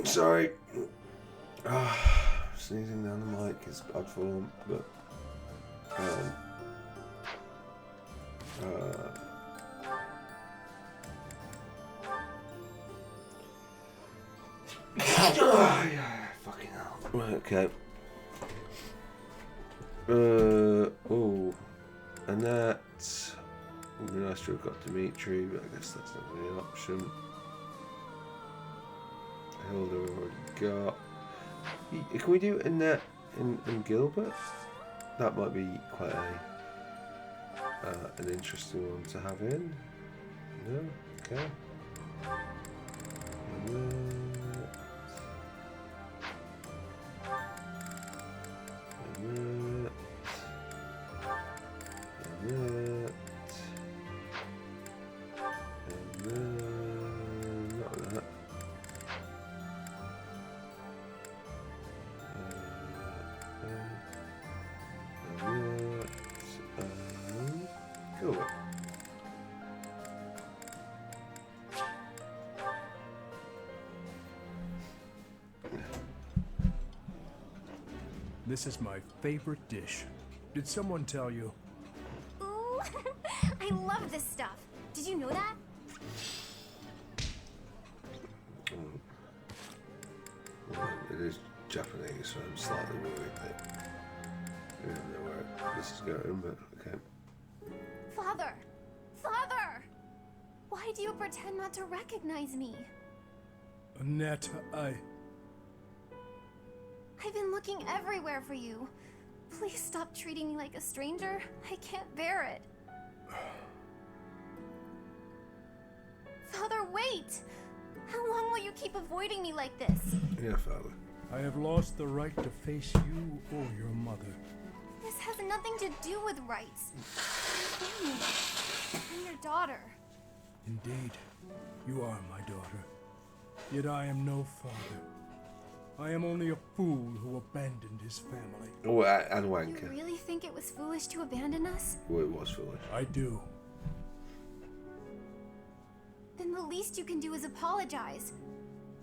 Sorry. Sneezing down the mic is bad form, but Yeah, fucking hell. Right, okay. Oh, Annette. It'd be nice to have got Dimitri, but I guess that's not really an option. Hilda we've already got. Can we do Annette and Gilbert? That might be quite an interesting one to have in. No? Okay. Not that. Gilbert. This is my favorite dish. Did someone tell you? Ooh, I love this stuff. Did you know that? Well, it is Japanese, so I'm slightly worried that I don't know where this is going, but okay. Father! Father! Why do you pretend not to recognize me? Annette, I've been looking everywhere for you. Please stop treating me like a stranger. I can't bear it. Father, wait! How long will you keep avoiding me like this? Yeah, Father. I have lost the right to face you or your mother. This has nothing to do with rights. I'm family. I'm your daughter. Indeed, you are my daughter. Yet I am no father. I am only a fool who abandoned his family. Oh, and You wanker. really think it was foolish to abandon us? Well, it was foolish. I do. Then the least you can do is apologize.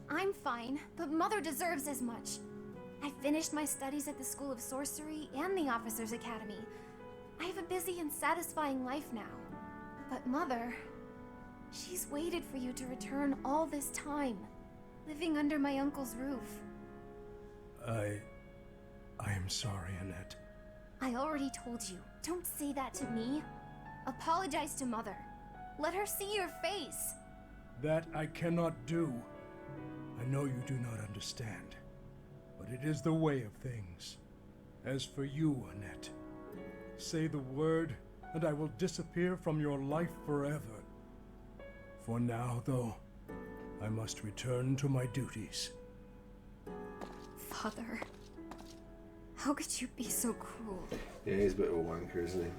I'm fine, but Mother deserves as much. I finished my studies at the School of Sorcery and the Officers' Academy. I have a busy and satisfying life now. But Mother, she's waited for you to return all this time, living under my uncle's roof. I am sorry, Annette. I already told you, don't say that to me. Apologize to Mother. Let her see your face. That I cannot do. I know you do not understand, but it is the way of things. As for you, Annette, say the word, and I will disappear from your life forever. For now, though, I must return to my duties. Father, how could you be so cruel? Yeah, he's a bit of a wanker, isn't he?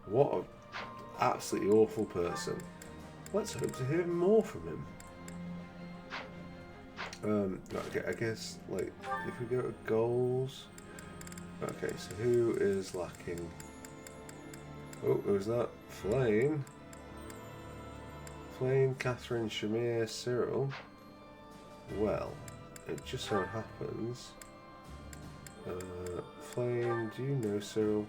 What an absolutely awful person. Let's hope to hear more from him. Okay, I guess, like, if we go to goals... Okay, so who is lacking? Oh, who's that? Flane. Flane, Catherine, Shamir, Cyril. Well, it just so happens... Flane, do you know Cyril?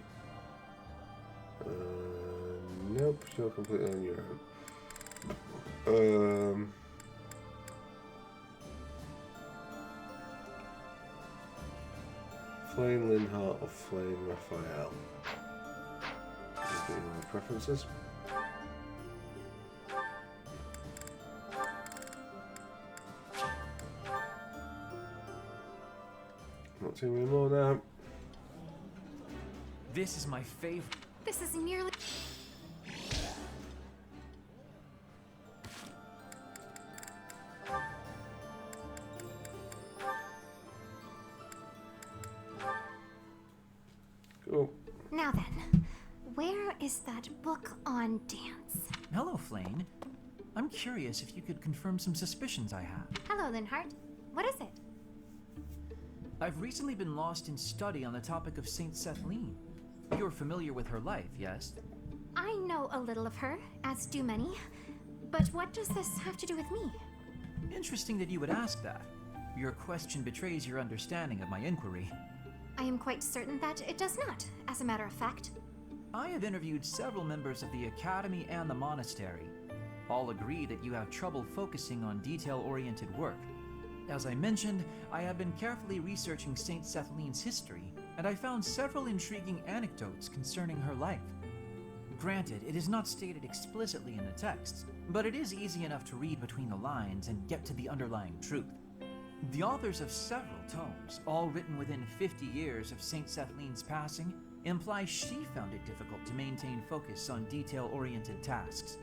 Nope, you're completely on your own. Flane Linhart or Flane Raphael? Just doing my preferences. Not too many more now. This is my favorite. This is nearly... Cool. Now then, where is that book on dance? Hello, Flane. I'm curious if you could confirm some suspicions I have. Hello, Linhart. What is it? I've recently been lost in study on the topic of Saint Setheline. You're familiar with her life, yes? I know a little of her, as do many. But what does this have to do with me? Interesting that you would ask that. Your question betrays your understanding of my inquiry. I am quite certain that it does not, as a matter of fact. I have interviewed several members of the Academy and the Monastery. All agree that you have trouble focusing on detail-oriented work. As I mentioned, I have been carefully researching Saint Sethleen's history, and I found several intriguing anecdotes concerning her life. Granted, it is not stated explicitly in the texts, but it is easy enough to read between the lines and get to the underlying truth. The authors of several tomes, all written within 50 years of Saint Sethleen's passing, imply she found it difficult to maintain focus on detail-oriented tasks.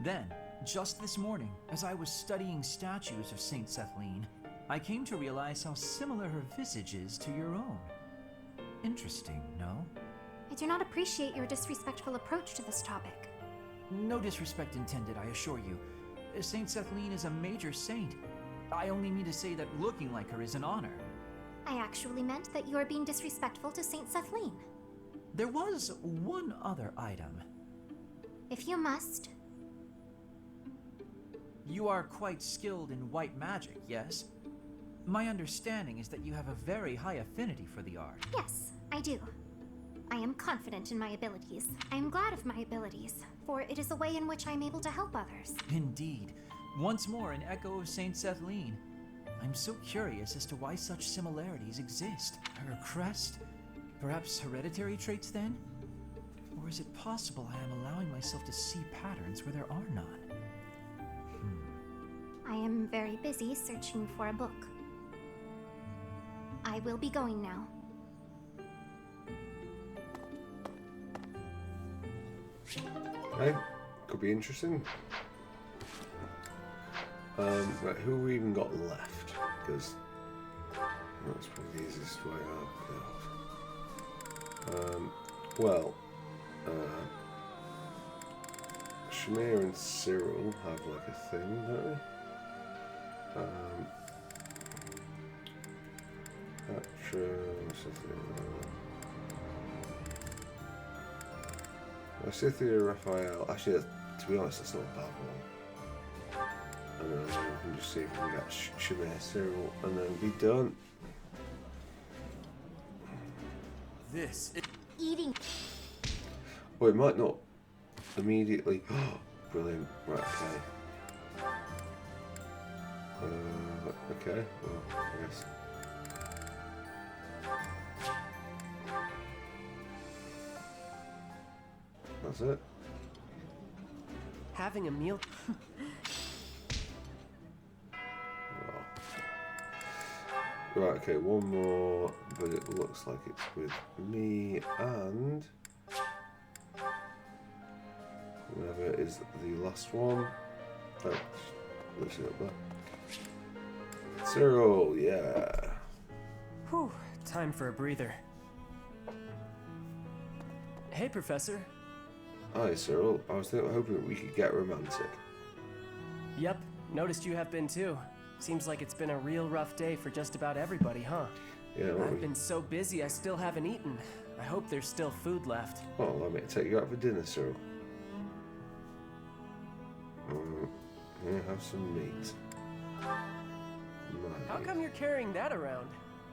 Then, just this morning, as I was studying statues of Saint Sethleen, I came to realize how similar her visage is to your own. Interesting, no? I do not appreciate your disrespectful approach to this topic. No disrespect intended, I assure you. Saint Sethleen is a major saint. I only mean to say that looking like her is an honor. I actually meant that you are being disrespectful to Saint Sethleen. There was one other item. If you must. You are quite skilled in white magic, yes? My understanding is that you have a very high affinity for the art. Yes, I do. I am confident in my abilities. I am glad of my abilities, for it is a way in which I am able to help others. Indeed. Once more an echo of Saint Sethleen. I'm so curious as to why such similarities exist. Her crest? Perhaps hereditary traits then? Or is it possible I am allowing myself to see patterns where there are none? I am very busy searching for a book. I will be going now. Okay, could be interesting. Right, who have we even got left? Because that's probably the easiest way out. Well, Shamir and Cyril have like a thing, don't they? Scythia, Raphael. Actually, to be honest, that's not a bad one. And then we can just see if we can get Shamir, Cyril, and then be done. This is eating. Well, it might not immediately. Brilliant. Right. Okay. Okay. Well, I guess. That's it. Having a meal. Right, okay, one more, but it looks like it's with me and whoever is the last one. Oh, let's see up there. Cyril, yeah. Whew, time for a breather. Hey, Professor. Hi, Cyril. I was hoping we could get romantic. Yep, noticed you have been too. Seems like it's been a real rough day for just about everybody, huh? Yeah, I've been so busy I still haven't eaten. I hope there's still food left. Oh, let me take you out for dinner, Cyril. Yeah, have some meat. How come you're carrying that around?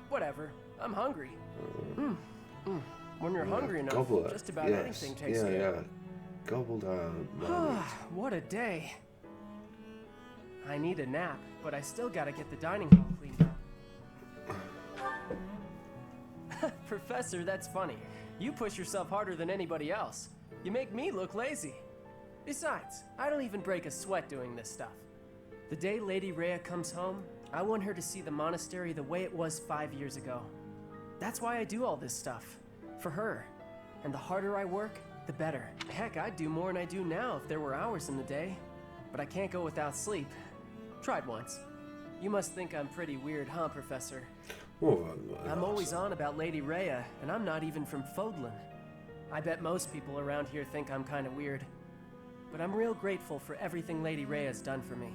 Whatever, I'm hungry. When you're hungry enough, Gobble just about anything tastes good. Yeah. Gobble down. What a day. I need a nap, but I still gotta get the dining hall cleaned up. Professor, that's funny. You push yourself harder than anybody else. You make me look lazy. Besides, I don't even break a sweat doing this stuff. The day Lady Rhea comes home, I want her to see the monastery the way it was 5 years ago. That's why I do all this stuff. For her. And the harder I work, the better. Heck, I'd do more than I do now if there were hours in the day. But I can't go without sleep. Tried once. You must think I'm pretty weird, huh, Professor? I'm always on about Lady Rhea, and I'm not even from Fodlan. I bet most people around here think I'm kind of weird. But I'm real grateful for everything Lady Rhea's done for me.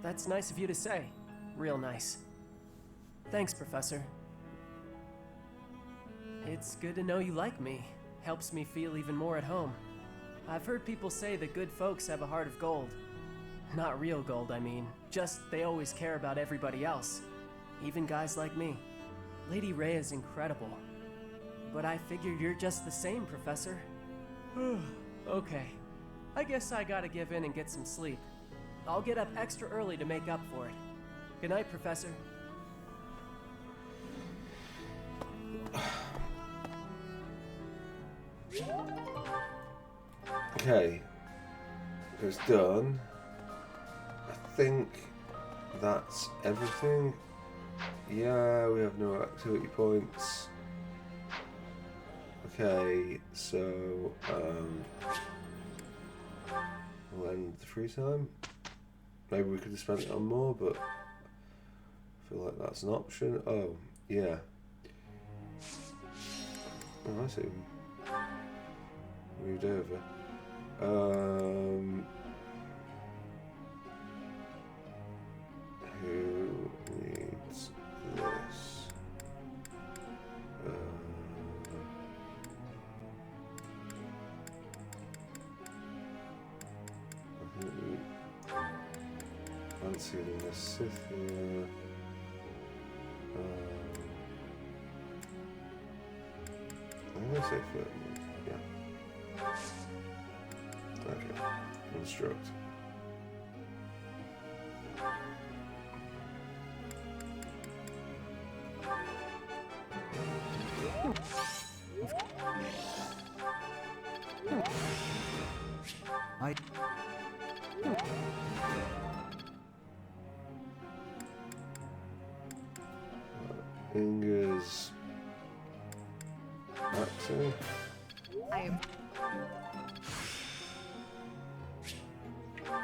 That's nice of you to say. Real nice. Thanks, Professor. It's good to know you like me. Helps me feel even more at home. I've heard people say that good folks have a heart of gold. Not real gold, I mean. Just they always care about everybody else. Even guys like me. Lady Ray is incredible. But I figured you're just the same, Professor. Okay. I guess I gotta give in and get some sleep. I'll get up extra early to make up for it. Good night, Professor. Okay. It's done. I think that's everything. Yeah, we have no activity points. Okay, so we'll end the free time. Maybe we could have spent it on more, but I feel like that's an option. Oh, yeah. Oh, I see. Moved over. Who needs this? I think we fancy the Sith here. I'm gonna say flip. Yeah. Okay. Construct. Inga's acting.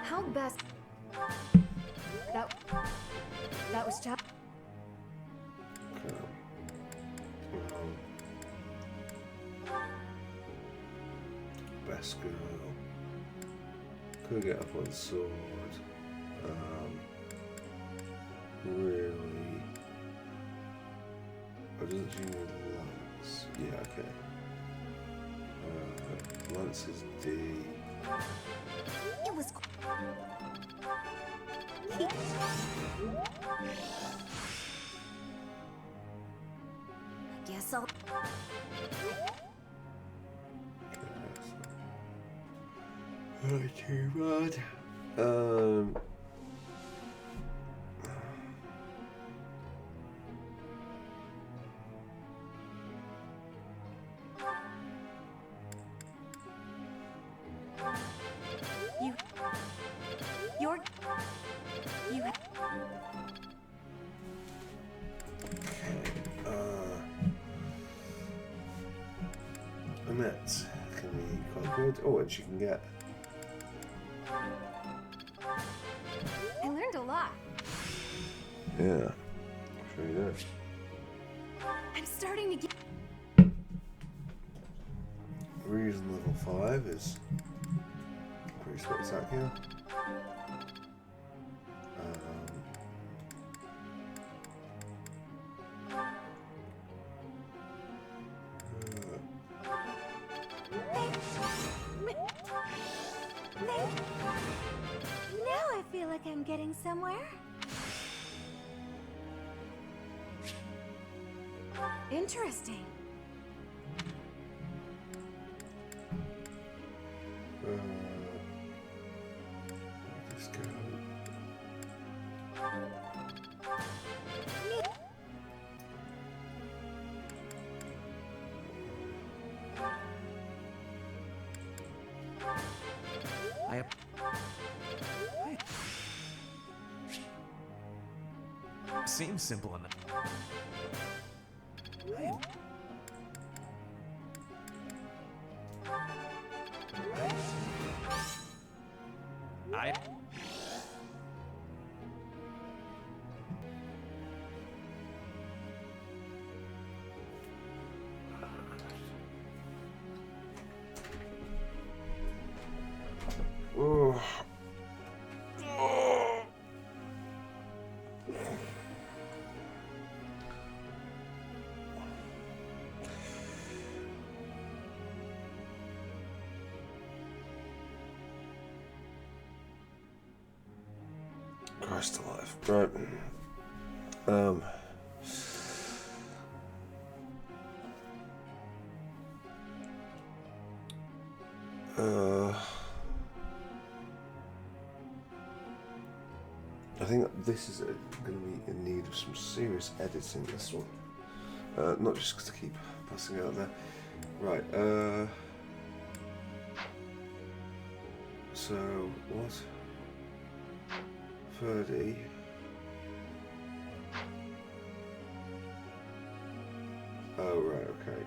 How best? That was Kjaa. Best girl. Could get up on sword. Really. Or doesn't she need lance? Yeah, okay. Lance is D. It was. I guess I'll. Not too bad. You have. Annette can be quite good. Oh, and she can get. I learned a lot. Yeah, sure you did. I'm starting to get. Reason level 5 is pretty spectacular. Now I feel like I'm getting somewhere. Interesting. This girl. Seems simple enough. Oh. Christ alive. Right. I think this is going to be in need of some serious editing, this one. Not just to keep passing out there. Right, so, what? 30. Oh, right, okay.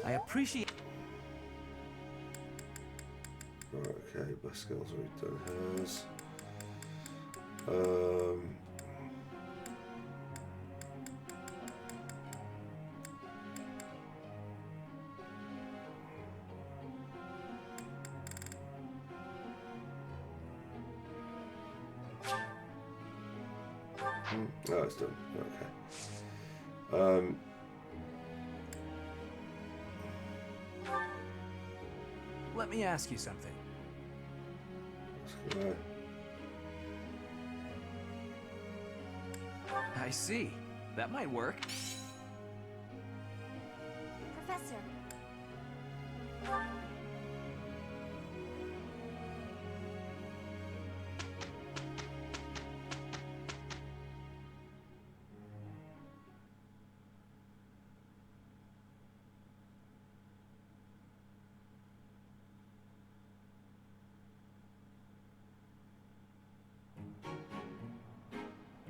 I appreciate. Okay, Pascal's already done hers. Oh, it's done. Okay. Let me ask you something. Right. I see. That might work. Professor.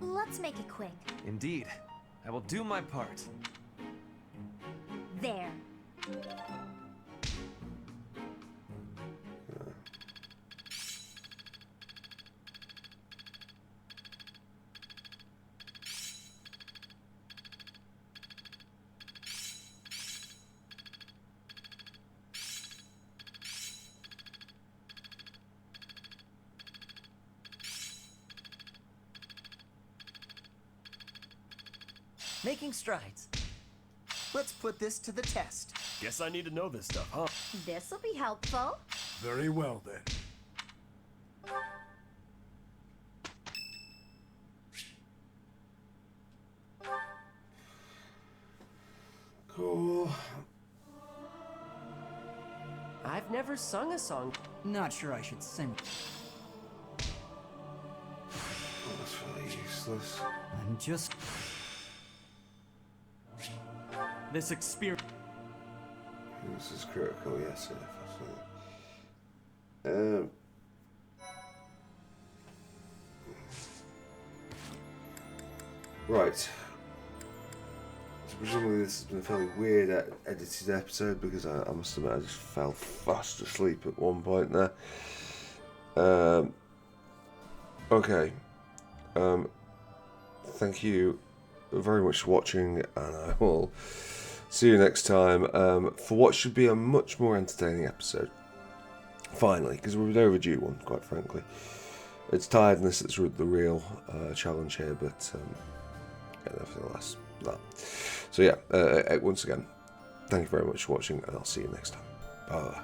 Let's make it quick. Indeed. I will do my part. There. Making strides. Let's put this to the test. Guess I need to know this stuff, huh? This'll be helpful. Very well, then. Cool. I've never sung a song. Not sure I should sing. Oh, that's really useless. I'm just... This experience. This is critical, yes, absolutely. Right. So presumably this has been a fairly weird edited episode because I must admit I just fell fast asleep at one point there. Okay. Thank you very much for watching, and I will see you next time for what should be a much more entertaining episode. Finally, because we're an overdue one, quite frankly. It's tiredness that's the real challenge here, but yeah, nevertheless, that. So yeah, once again, thank you very much for watching, and I'll see you next time. Bye.